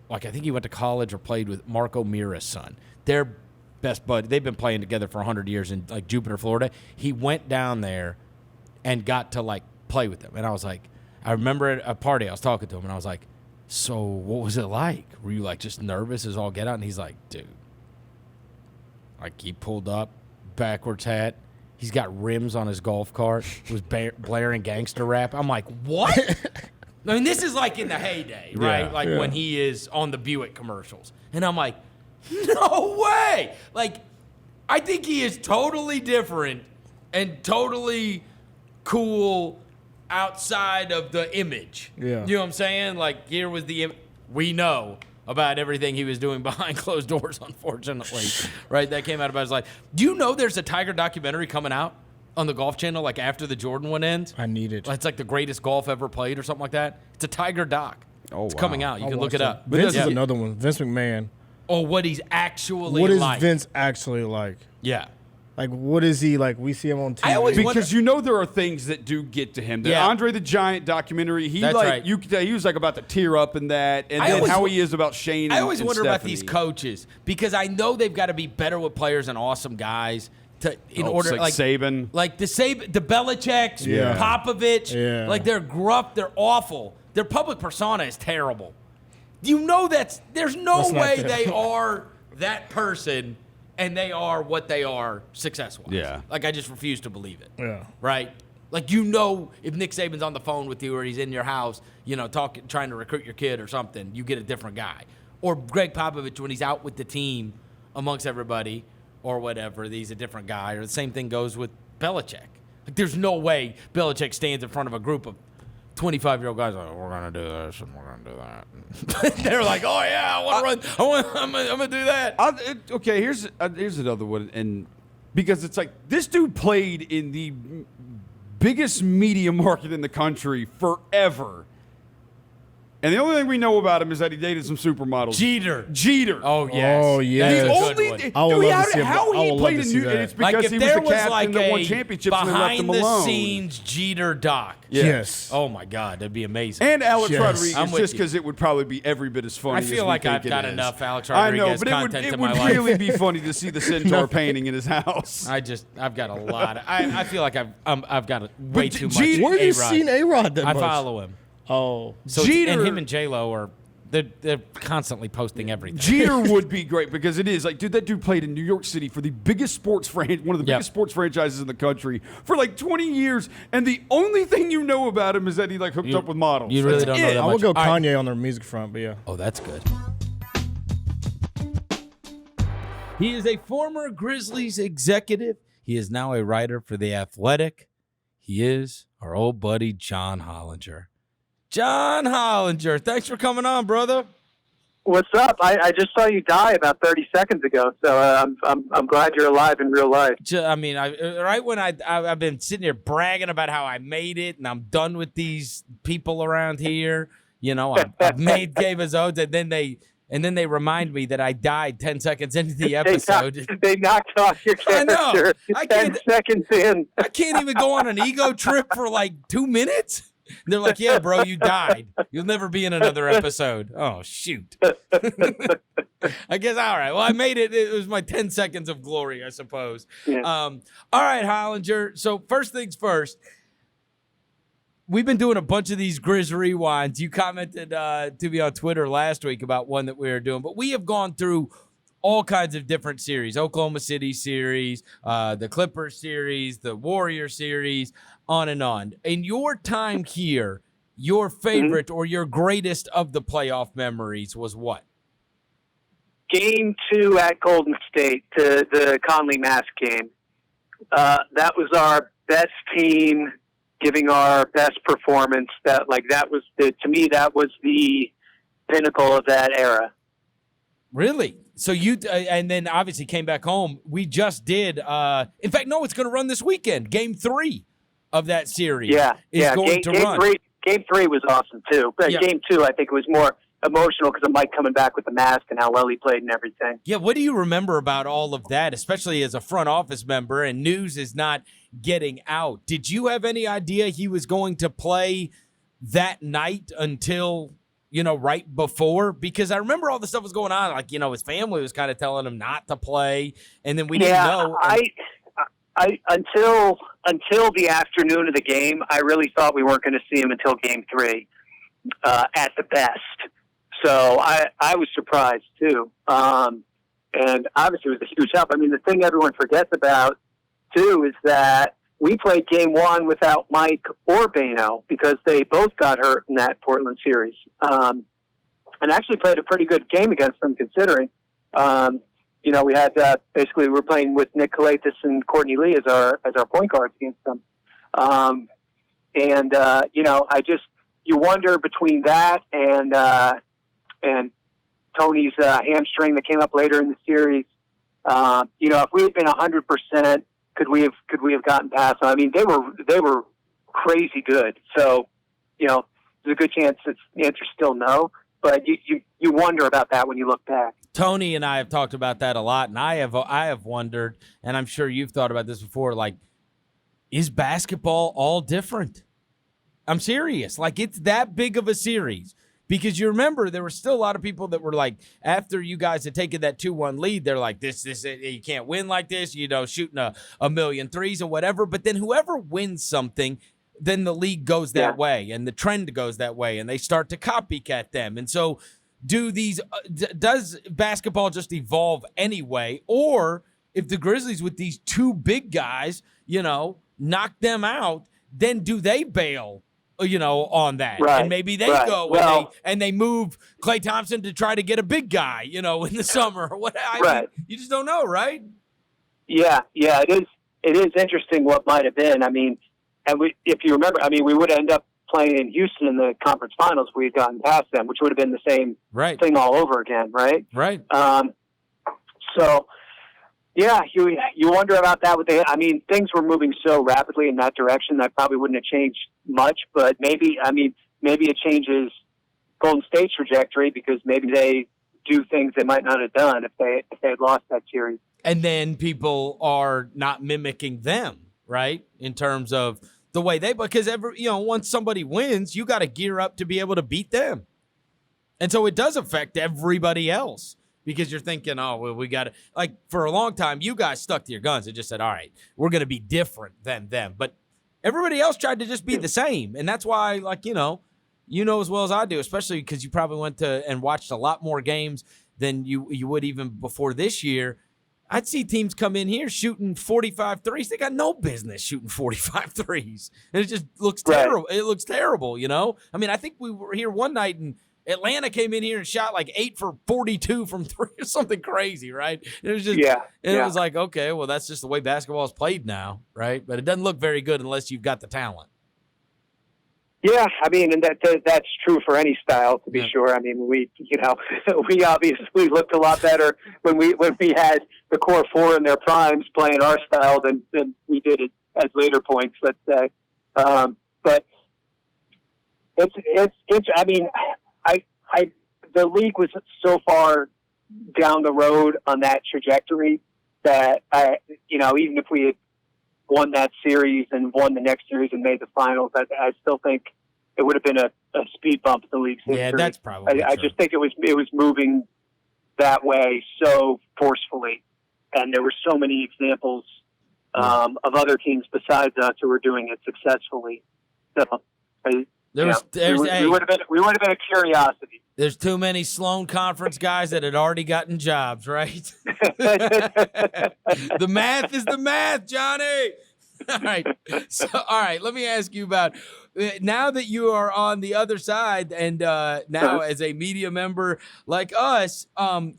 like, I think he went to college or played with Marco Mira's son. They're best buddy. They've been playing together for 100 years in, like, Jupiter, Florida. He went down there and got to, like, play with them. And I was like, I remember at a party I was talking to him, and I was like, so what was it like? Were you, like, just nervous as all get out? And he's like, dude. Like, he pulled up, backwards hat. He's got rims on his golf cart. Was blaring gangster rap. I'm like, what? I mean, this is like in the heyday, right? Yeah. Like when he is on the Buick commercials. And I'm like, no way. Like, I think he is totally different and totally cool outside of the image. Yeah. You know what I'm saying? Like, here was the we know about everything he was doing behind closed doors, unfortunately. Right? That came out about his life. Do you know there's a Tiger documentary coming out on the Golf Channel, like after the Jordan one ends? I need it. It's like the greatest golf ever played or something like that. It's a Tiger doc. Oh, It's wow. coming out. You I'll can look watch it that. up. Vince Yeah. is another one. Vince McMahon. Or what he's actually What is like. Vince actually like? Yeah. Like, what is he like? We see him on TV. I always wonder- Because you know there are things that do get to him. The Yeah. Andre the Giant documentary, That's right. you could tell he was like about to tear up in that, and I then always how wo- he is about Shane. I always and wonder about these Stephanie. coaches because I know they've got to be better with players and awesome guys in Oh, order like Saban. like the Belichicks, Yeah. Popovich. Yeah. Like, they're gruff, they're awful. Their public persona is terrible. You know there's no That's not way fair. they are that person and they are what they are success-wise. Yeah. Like, I just refuse to believe it. Yeah. Right? Like, if Nick Saban's on the phone with you or he's in your house, trying to recruit your kid or something, you get a different guy. Or Greg Popovich, when he's out with the team amongst everybody or whatever, he's a different guy. Or the same thing goes with Belichick. Like, there's no way Belichick stands in front of a group of 25-year-old guys like, we're going to do this and we're going to do that. They're like, oh, yeah, I want to run. I'm going to do that. Okay, here's another one, and because it's like this dude played in the biggest media market in the country forever. And the only thing we know about him is that he dated some supermodels. Jeter. Oh, yes. Oh, yeah. That's a The good only one. I would dude, love to see him- how I he would played love in to see New, and that. it's because Like, if he was there the was captain like that a won championships and they left him alone. behind-the-scenes Jeter doc. Yes. Oh, my God. That'd be amazing. And Alex Yes. Rodriguez, I'm with just you. because it would probably be every bit as funny. I as feel we like think I've it got is. enough Alex I know, Rodriguez but content it in would my life. really be funny to see the centaur painting in his house. I've got a lot. I feel like I've got way too much. Where have you A-Rod. seen A-Rod that I much? follow him. Oh. So Jeter- and him and J-Lo are they're constantly posting everything. Jeter would be great because it is like, dude, that dude played in New York City for the biggest sports one of the Yep. biggest sports franchises in the country for like 20 years, and the only thing you know about him is that he like hooked up with models. you really That's don't know it. that I would much. go All right. Kanye on their music front, but yeah. Oh, that's good. He is a former Grizzlies executive. He is now a writer for The Athletic. He is our old buddy John Hollinger. John Hollinger, thanks for coming on, brother. What's up? I just saw you die about 30 seconds ago, so I'm glad you're alive in real life. I mean, right when I've been sitting here bragging about how I made it and I'm done with these people around here. I've made Game of Zones, and then they and then they remind me that I died 10 seconds into the episode. They knocked off your I know. character I 10 can't- seconds in. I can't even go on an ego trip for like 2 minutes. They're like, yeah, bro, you died. You'll never be in another episode. Oh, shoot. I guess, all right. Well, I made it. It was my 10 seconds of glory, I suppose. Yeah. All right, Hollinger. So first things first, we've been doing a bunch of these Grizz Rewinds. You commented to me on Twitter last week about one that we were doing, but we have gone through all kinds of different series, Oklahoma City series, the Clippers series, the Warrior series, on and on. In your time here, your favorite or your greatest of the playoff memories was what? Game 2 at Golden State, the Conley Mask game. That was our best team giving our best performance. That was to me, that was the pinnacle of that era. Really? So you and then obviously came back home. We just did. In fact, no, it's going to run this weekend. Game 3 of that series. Is going to run. Game 3 was awesome too. But Yeah. Game 2, I think, was more emotional because of Mike coming back with the mask and how well he played and everything. Yeah, what do you remember about all of that, especially as a front office member and news is not getting out? Did you have any idea he was going to play that night until, right before? Because I remember all the stuff was going on. Like, his family was kind of telling him not to play, and then we didn't know. I until the afternoon of the game, I really thought we weren't going to see him until Game 3 at the best. So I was surprised too. And obviously it was a huge help. I mean, the thing everyone forgets about too is that we played Game 1 without Mike or Bano because they both got hurt in that Portland series. And actually played a pretty good game against them considering. We had basically we were playing with Nick Kalathis and Courtney Lee as our point guards against them. You wonder between that and Tony's hamstring that came up later in the series. If we had been 100%, could we have gotten past them? I mean, they were crazy good. So, there's a good chance the answer's still no. But you wonder about that when you look back. Tony and I have talked about that a lot, and I have wondered, and I'm sure you've thought about this before, like, is basketball all different? I'm serious. Like, it's that big of a series. Because you remember, there were still a lot of people that were like, after you guys had taken that 2-1 lead, they're like, this, you can't win like this, shooting a million threes or whatever. But then whoever wins something, then the league goes that way, and the trend goes that way, and they start to copycat them. And so does basketball just evolve anyway? Or if the Grizzlies with these two big guys, knock them out, then do they bail, on that? Right, and maybe they right. go and they move Klay Thompson to try to get a big guy, in the summer. Or what? I mean, you just don't know, right? Yeah, it is interesting what might have been. I mean, if you remember, we would end up playing in Houston in the conference finals. We had gotten past them, which would have been the same thing all over again, right? Right. So, yeah, you wonder about that. Things were moving so rapidly in that direction that probably wouldn't have changed much. But maybe it changes Golden State's trajectory because maybe they do things they might not have done if they had lost that series. And then people are not mimicking them, right? In terms of the way because once somebody wins, you got to gear up to be able to beat them. And so it does affect everybody else because you're thinking, oh, well, we got to, like, for a long time, you guys stuck to your guns and just said, all right, we're going to be different than them. But everybody else tried to just be the same. And that's why, like, you know as well as I do, especially because you probably went to and watched a lot more games than you would even before this year. I'd see teams come in here shooting 45 threes. They got no business shooting 45 threes. And it just looks terrible. It looks terrible, I think we were here one night and Atlanta came in here and shot like 8 for 42 from three or something crazy, right? It was just, it was like, okay, well, that's just the way basketball is played now, right? But it doesn't look very good unless you've got the talent. Yeah, and that's true for any style, to be sure. We obviously looked a lot better when we had the core four in their primes playing our style than we did it at later points, let's say. But it's the league was so far down the road on that trajectory that even if we had won that series and won the next series and made the finals, I still think it would have been a speed bump in the league's history. Yeah, that's probably I just think it was moving that way so forcefully, and there were so many examples of other teams besides us who were doing it successfully. So we would have been a curiosity. There's too many Sloan Conference guys that had already gotten jobs, right? The math is the math, Johnny. All right. Let me ask you about now that you are on the other side, and now as a media member like us,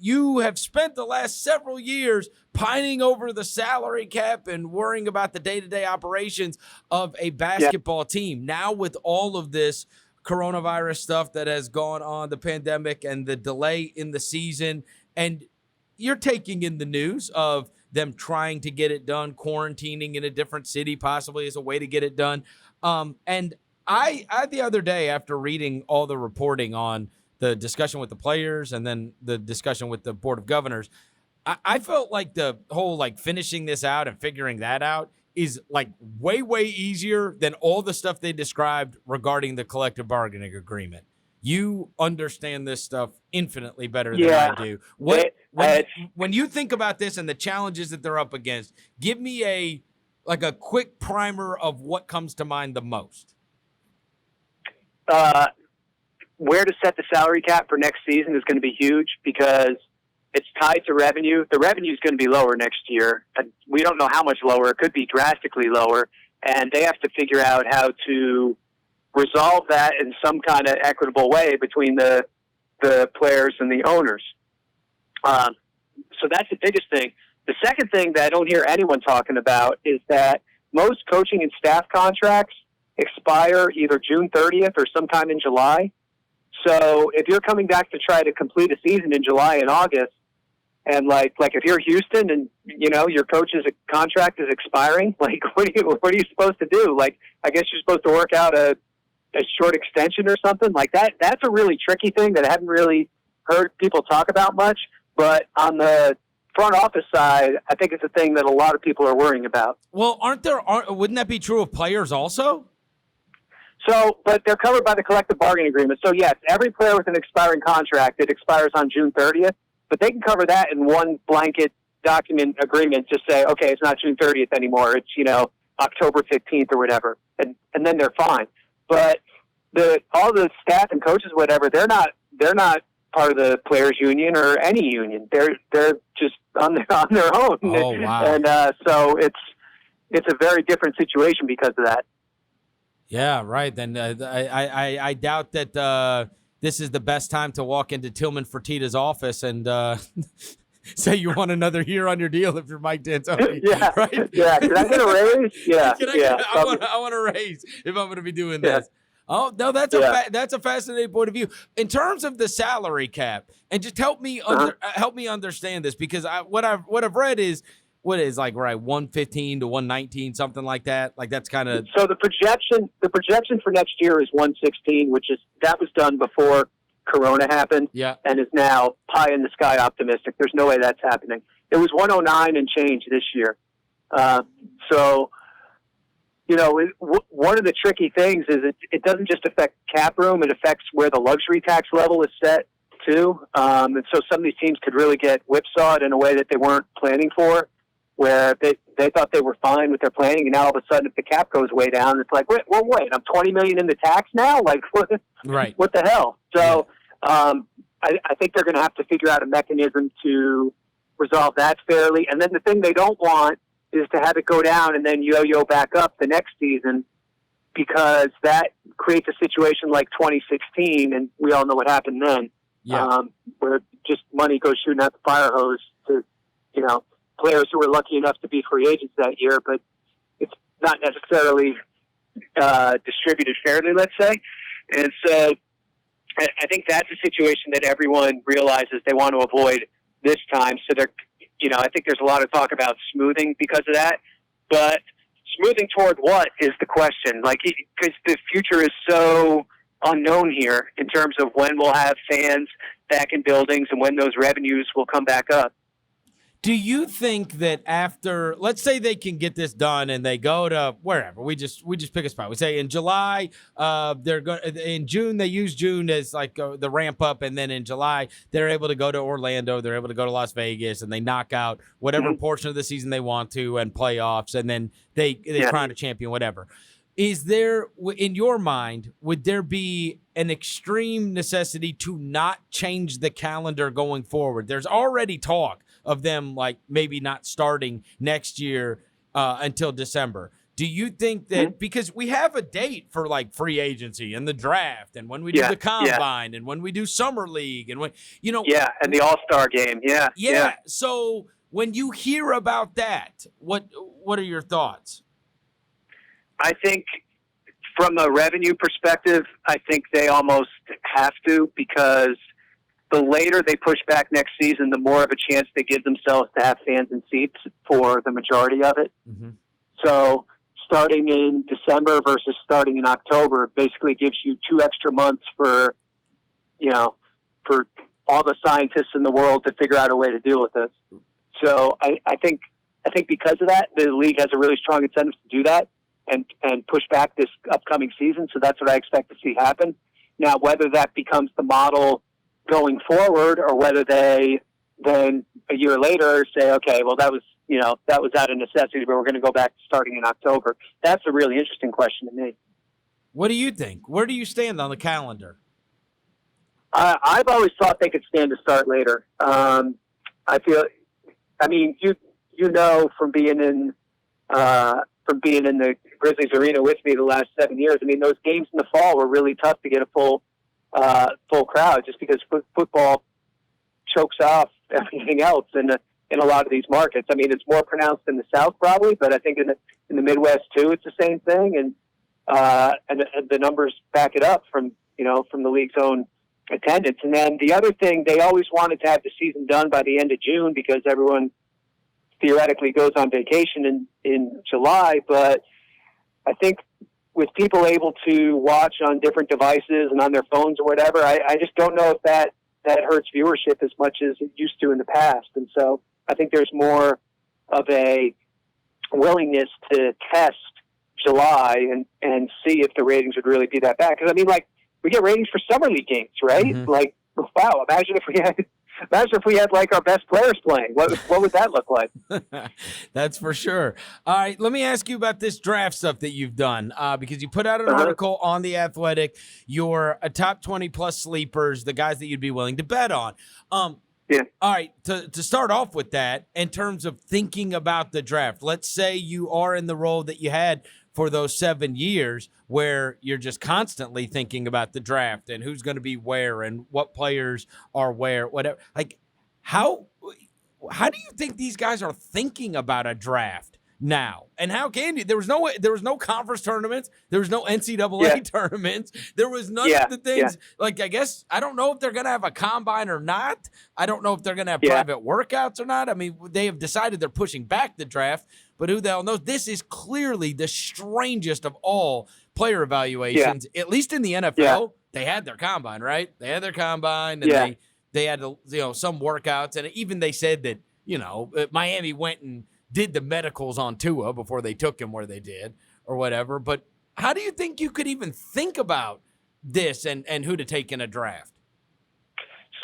you have spent the last several years pining over the salary cap and worrying about the day-to-day operations of a basketball team. Now with all of this coronavirus stuff that has gone on, the pandemic and the delay in the season, and you're taking in the news of them trying to get it done, quarantining in a different city possibly as a way to get it done. And I the other day, after reading all the reporting on the discussion with the players and then the discussion with the Board of Governors, I felt like the whole finishing this out and figuring that out is way, way easier than all the stuff they described regarding the collective bargaining agreement. You understand this stuff infinitely better than I do. When you think about this and the challenges that they're up against, give me a quick primer of what comes to mind the most. Where to set the salary cap for next season is going to be huge because it's tied to revenue. The revenue is going to be lower next year. We don't know how much lower. It could be drastically lower. And they have to figure out how to resolve that in some kind of equitable way between the players and the owners. So that's the biggest thing. The second thing that I don't hear anyone talking about is that most coaching and staff contracts expire either June 30th or sometime in July. So if you're coming back to try to complete a season in July and August, and like if you're Houston and your coach's contract is expiring, what are you supposed to do? I guess you're supposed to work out a short extension or something like that. That's a really tricky thing that I haven't really heard people talk about much. But on the front office side, I think it's a thing that a lot of people are worrying about. Well, wouldn't that be true of players also? So, but they're covered by the collective bargaining agreement. So yes, every player with an expiring contract, it expires on June 30th. But they can cover that in one blanket document agreement. Just say, okay, it's not June 30th anymore. It's October 15th or whatever, and then they're fine. But all the staff and coaches, whatever, they're not part of the players' union or any union. They're just on their own. Oh wow! And so it's a very different situation because of that. Yeah, right. Then I doubt that this is the best time to walk into Tillman Fertitta's office and say you want another year on your deal if you're Mike D'Antoni. Yeah, right. Yeah. Can I get a raise? Yeah, I want a raise if I'm going to be doing this. Oh no, that's a fascinating point of view in terms of the salary cap, and just help me understand this because what I've read is. What is 115 to 119, something like that? That's kind of. So the projection for next year is 116, that was done before Corona happened. Yeah. And is now pie in the sky optimistic. There's no way that's happening. It was 109 and change this year. So, one of the tricky things is it doesn't just affect cap room; it affects where the luxury tax level is set too. And so some of these teams could really get whipsawed in a way that they weren't planning for. Where they thought they were fine with their planning, and now all of a sudden, if the cap goes way down, it's like, wait, I'm $20 million in the tax now? What the hell? So I think they're going to have to figure out a mechanism to resolve that fairly. And then the thing they don't want is to have it go down and then yo-yo back up the next season, because that creates a situation like 2016, and we all know what happened then, where just money goes shooting out the fire hose to, players who were lucky enough to be free agents that year, but it's not necessarily distributed fairly, let's say. And so I think that's a situation that everyone realizes they want to avoid this time. So I think there's a lot of talk about smoothing because of that, but smoothing toward what is the question? Because the future is so unknown here in terms of when we'll have fans back in buildings and when those revenues will come back up. Do you think that after, let's say they can get this done and they go to wherever, we just pick a spot. We say in July, they're going. In June, they use June as like the ramp up, and then in July they're able to go to Orlando, they're able to go to Las Vegas, and they knock out whatever portion of the season they want to and playoffs, and then they crown a champion, whatever. Is there, in your mind, would there be an extreme necessity to not change the calendar going forward? There's already talk of them like maybe not starting next year until December. Do you think that because we have a date for like free agency and the draft and when we do the combine and when we do summer league and when and the All-Star game, So when you hear about that, what are your thoughts? I think from a revenue perspective, I think they almost have to, because the later they push back next season, the more of a chance they give themselves to have fans in seats for the majority of it. Mm-hmm. So starting in December versus starting in October basically gives you 2 extra months for all the scientists in the world to figure out a way to deal with this. So I think because of that, the league has a really strong incentive to do that and push back this upcoming season. So that's what I expect to see happen. Now, whether that becomes the model going forward, or whether they then a year later say, okay, well, that was out of necessity, but we're going to go back to starting in October. That's a really interesting question to me. What do you think? Where do you stand on the calendar? I've always thought they could stand to start later. From being in the Grizzlies arena with me the last 7 years, I mean, those games in the fall were really tough to get a full crowd, just because football chokes off everything else in a lot of these markets. I mean, it's more pronounced in the South probably, but I think in the Midwest too, it's the same thing. And the numbers back it up from the league's own attendance. And then the other thing, they always wanted to have the season done by the end of June because everyone theoretically goes on vacation in July. But I think with people able to watch on different devices and on their phones or whatever, I just don't know if that hurts viewership as much as it used to in the past. And so I think there's more of a willingness to test July and see if the ratings would really be that bad. Because, I mean, like, we get ratings for summer league games, right? Mm-hmm. Like, wow, imagine if we had like our best players playing. What would that look like? That's for sure. All right, let me ask you about this draft stuff that you've done, because you put out an article on The Athletic. You're a top 20 plus sleepers, the guys that you'd be willing to bet on. Yeah. All right, to start off with that, in terms of thinking about the draft, let's say you are in the role that you had for those 7 years where you're just constantly thinking about the draft and who's going to be where and what players are where, whatever. Like, how do you think these guys are thinking about a draft now? And how can you? There was no conference tournaments. There was no NCAA tournaments. There was none of the things. Like, I guess, I don't know if they're going to have a combine or not. I don't know if they're going to have private workouts or not. I mean, they have decided they're pushing back the draft, but who the hell knows? This is clearly the strangest of all player evaluations, at least in the NFL. Yeah. They had their combine, right? They had their combine, and they had some workouts, and even they said that Miami went and did the medicals on Tua before they took him where they did or whatever. But how do you think you could even think about this and who to take in a draft?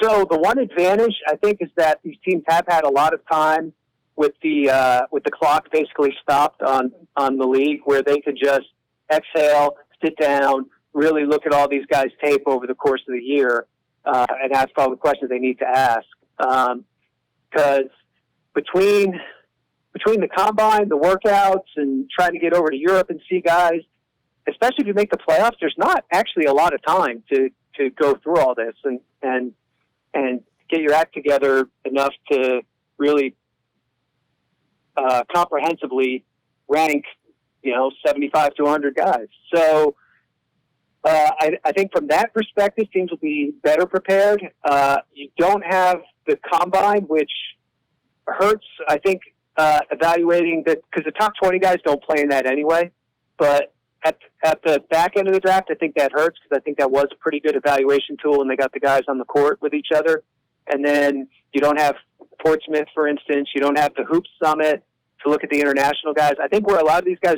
So the one advantage, I think, is that these teams have had a lot of time with the clock basically stopped on the league, where they could just exhale, sit down, really look at all these guys' tape over the course of the year, and ask all the questions they need to ask. Because between the combine, the workouts, and trying to get over to Europe and see guys, especially if you make the playoffs, there's not actually a lot of time to go through all this and get your act together enough to really comprehensively rank, 75 to 100 guys. So I think from that perspective, teams will be better prepared. You don't have the combine, which hurts, I think, evaluating that, because the top 20 guys don't play in that anyway. But at the back end of the draft, I think that hurts because I think that was a pretty good evaluation tool, and they got the guys on the court with each other. And then you don't have Portsmouth, for instance. You don't have the Hoop Summit to look at the international guys. I think where a lot of these guys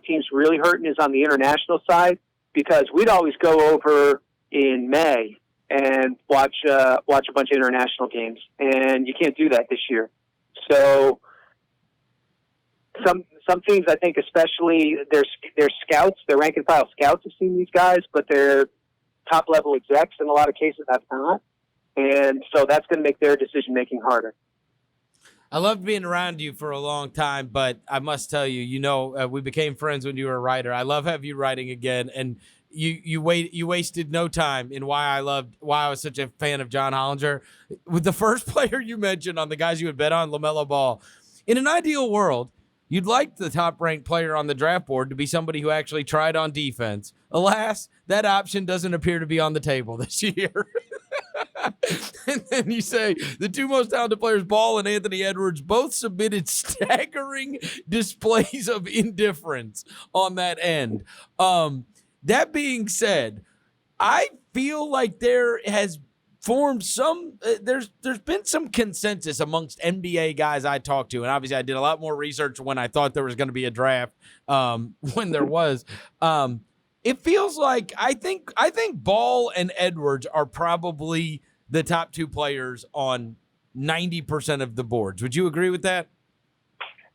teams really hurting is on the international side, because we'd always go over in May and watch a bunch of international games, and you can't do that this year. So some teams, I think, especially their scouts, their rank and file scouts have seen these guys, but their top level execs in a lot of cases have not, and so that's going to make their decision making harder. I loved being around you for a long time, but I must tell you, we became friends when you were a writer. I love having you writing again, and you wasted no time in why I was such a fan of John Hollinger. With the first player you mentioned on the guys you would bet on, LaMelo Ball. In an ideal world, you'd like the top-ranked player on the draft board to be somebody who actually tried on defense. Alas, that option doesn't appear to be on the table this year. And then you say the two most talented players, Ball and Anthony Edwards, both submitted staggering displays of indifference on that end. That being said, I feel like there has formed there's been some consensus amongst NBA guys I talked to, and obviously I did a lot more research when I thought there was going to be a draft when there was. It feels like I think Ball and Edwards are probably the top two players on 90% of the boards. Would you agree with that?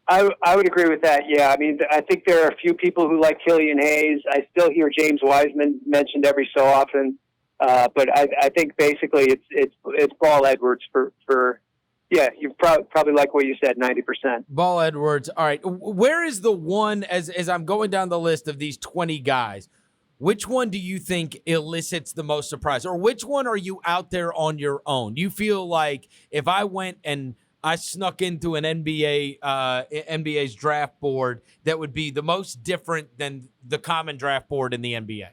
I would agree with that. Yeah, I mean, I think there are a few people who like Killian Hayes. I still hear James Wiseman mentioned every so often, but I think basically it's Ball Edwards for yeah. You probably like what you said, 90%. Ball Edwards. All right, where is the one as I'm going down the list of these 20 guys? Which one do you think elicits the most surprise, or which one are you out there on your own? You feel like if I went and I snuck into an NBA's draft board that would be the most different than the common draft board in the NBA?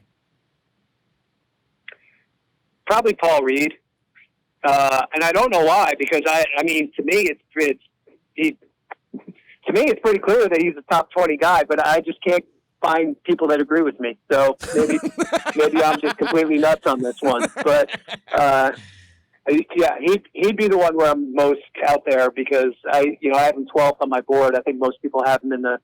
Probably Paul Reed, and I don't know why, because I mean, to me it's pretty clear that he's a top 20 guy, but I just can't find people that agree with me. So maybe I'm just completely nuts on this one, but. Yeah, he'd be the one where I'm most out there, because I have him 12th on my board. I think most people have him in the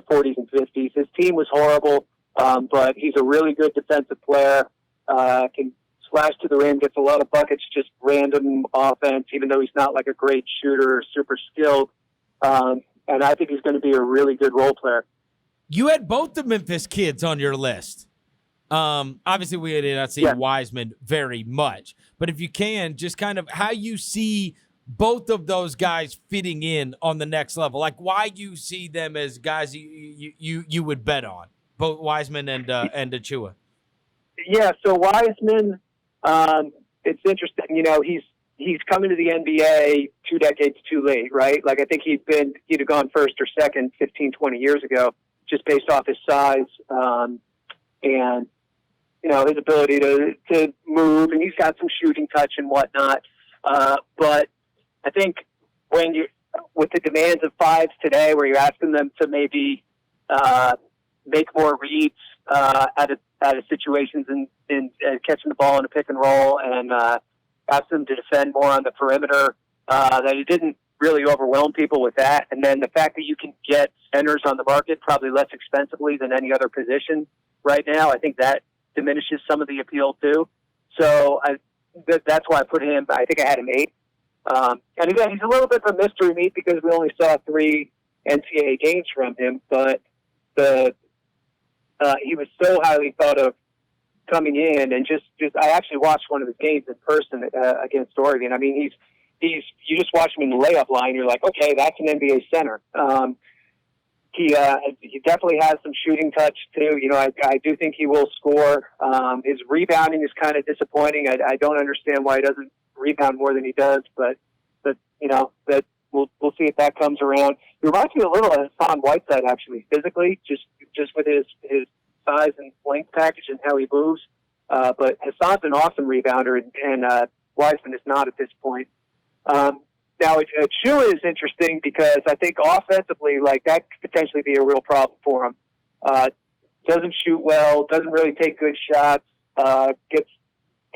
40s and 50s. His team was horrible, but he's a really good defensive player. Can slash to the rim, gets a lot of buckets, just random offense, even though he's not like a great shooter or super skilled. And I think he's going to be a really good role player. You had both the Memphis kids on your list. Obviously, we did not see Wiseman very much, but if you can, just kind of how you see both of those guys fitting in on the next level, like why you see them as guys you would bet on, both Wiseman and Achua. Yeah, so Wiseman, it's interesting. He's coming to the NBA 2 decades too late, right? Like I think he'd have gone first or second 15, 20 years ago, just based off his size and. His ability to move, and he's got some shooting touch and whatnot. But I think with the demands of fives today, where you're asking them to maybe make more reads out of situations and catching the ball in a pick and roll, and ask them to defend more on the perimeter, that he didn't really overwhelm people with that. And then the fact that you can get centers on the market probably less expensively than any other position right now, I think that diminishes some of the appeal too. So that's why I put him. I think I had him 8. And again, he's a little bit of a mystery meat because we only saw 3 NCAA games from him. But he was so highly thought of coming in, and just I actually watched one of his games in person against Oregon. I mean, he's you just watch him in the layup line, you're like, okay, that's an NBA center. He definitely has some shooting touch too. I do think he will score. His rebounding is kind of disappointing. I don't understand why he doesn't rebound more than he does, but that we'll see if that comes around. He reminds me a little of Hassan Whiteside, actually, physically, just with his size and length package and how he moves. But Hassan's an awesome rebounder, and Wiseman is not at this point. Now, Achua is interesting because I think offensively, like that could potentially be a real problem for him. doesn't shoot well, doesn't really take good shots, gets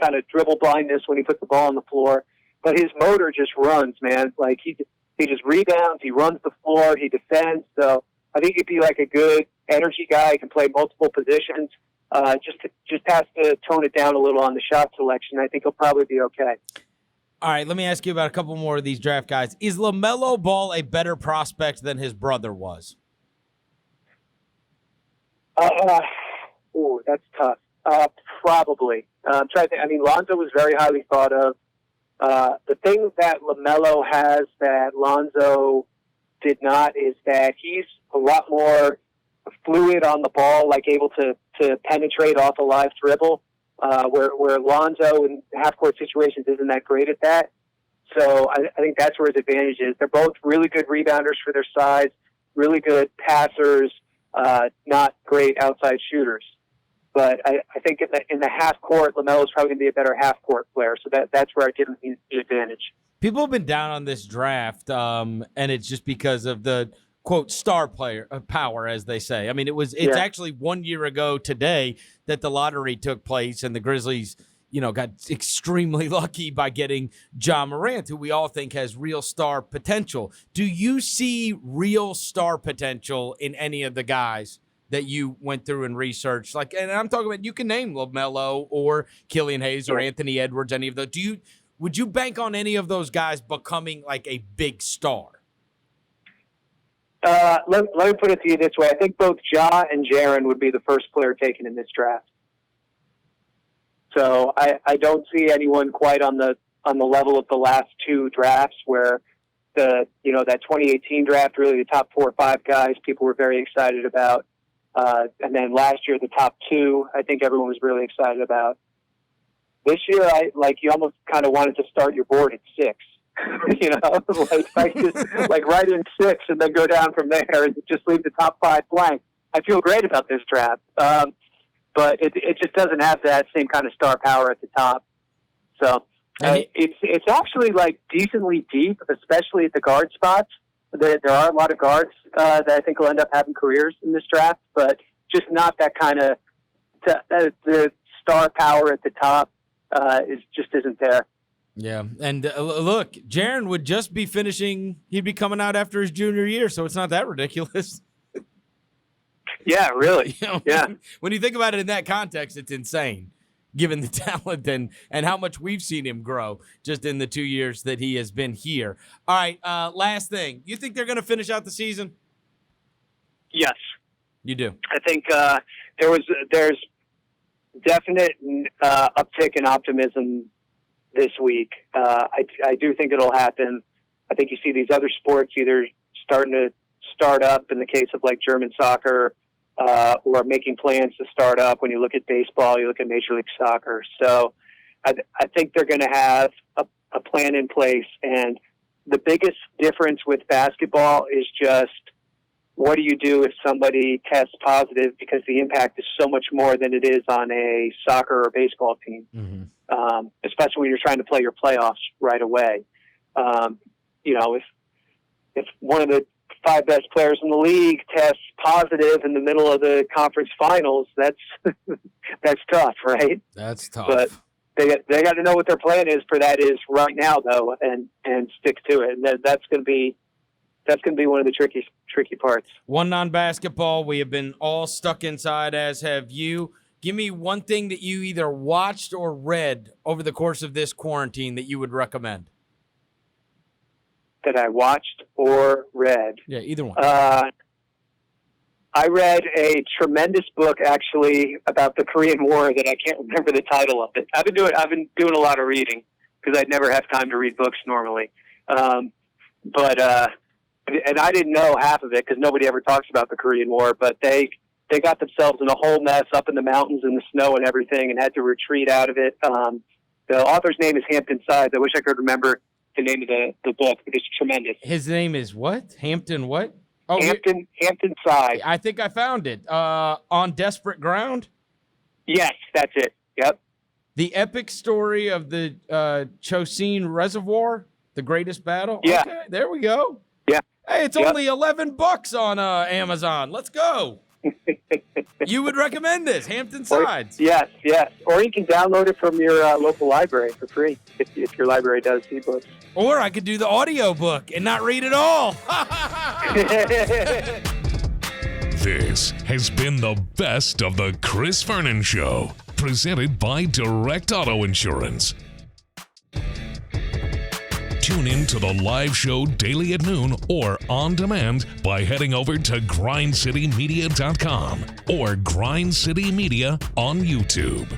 kind of dribble blindness when he puts the ball on the floor. But his motor just runs, man. Like he just rebounds, he runs the floor, he defends. So I think he'd be like a good energy guy. He can play multiple positions. Just has to tone it down a little on the shot selection. I think he'll probably be okay. All right, let me ask you about a couple more of these draft guys. Is LaMelo Ball a better prospect than his brother was? That's tough. Probably. I'm trying to think. I mean, Lonzo was very highly thought of. The thing that LaMelo has that Lonzo did not is that he's a lot more fluid on the ball, like able to penetrate off a live dribble, where Lonzo in half-court situations isn't that great at that. So I think that's where his advantage is. They're both really good rebounders for their size, really good passers, not great outside shooters. But I think in the half court, LaMelo's probably going to be a better half court player. So that's where I give him the advantage. People have been down on this draft, and it's just because of the quote star player power, as they say. I mean, it's actually 1 year ago today that the lottery took place, and the Grizzlies, got extremely lucky by getting John Morant, who we all think has real star potential. Do you see real star potential in any of the guys that you went through and researched? And I'm talking about, you can name LaMelo or Killian Hayes or Anthony Edwards, any of those. Would you bank on any of those guys becoming like a big star? Let me put it to you this way. I think both Ja and Jaren would be the first player taken in this draft. So I don't see anyone quite on the level of the last two drafts where that 2018 draft, really the top 4 or 5 guys people were very excited about. And then last year, the top 2, I think everyone was really excited about. This year, you almost kind of wanted to start your board at 6, like right in 6 and then go down from there and just leave the top 5 blank. I feel great about this draft. But it just doesn't have that same kind of star power at the top. So it's actually like decently deep, especially at the guard spots. There are a lot of guards that I think will end up having careers in this draft, but just not that kind of the star power at the top isn't there. Yeah, and look, Jaren would just be finishing. He'd be coming out after his junior year, so it's not that ridiculous. Yeah, really. Yeah. When you think about it in that context, it's insane, given the talent and how much we've seen him grow just in the 2 years that he has been here. All right, last thing. You think they're going to finish out the season? Yes. You do? I think there's definite uptick in optimism this week. I do think it'll happen. I think you see these other sports either starting to start up in the case of like German soccer, or making plans to start up. When you look at baseball, you look at Major League Soccer. So I think they're going to have a plan in place. And the biggest difference with basketball is just, what do you do if somebody tests positive? Because the impact is so much more than it is on a soccer or baseball team, especially when you're trying to play your playoffs right away. If one of the 5 best players in the league tests positive in the middle of the conference finals, that's tough, right? That's tough. But they got to know what their plan is for that is right now, though, and stick to it. And that's going to be one of the tricky parts. One non-basketball. We have been all stuck inside, as have you. Give me one thing that you either watched or read over the course of this quarantine that you would recommend. That I watched or read. Yeah, either one. I read a tremendous book actually about the Korean War that I can't remember the title of it. I've been doing a lot of reading because I'd never have time to read books normally. And I didn't know half of it because nobody ever talks about the Korean War, but they got themselves in a whole mess up in the mountains in the snow and everything and had to retreat out of it. The author's name is Hampton Sides. I wish I could remember the name of the book, but it's tremendous. His name is what? Hampton what? Oh, Hampton Sides. I think I found it. On Desperate Ground? Yes, that's it. Yep. The epic story of the Chosin Reservoir, the greatest battle? Yeah. Okay, there we go. Yeah. Hey, it's only $11 on Amazon. Let's go. You would recommend this, Hampton Sides. Yes. Or you can download it from your local library for free if your library does ebooks. Or I could do the audio book and not read it all. This has been the best of the Chris Vernon Show, presented by Direct Auto Insurance. Tune in to the live show daily at noon or on demand by heading over to grindcitymedia.com or Grind City Media on YouTube.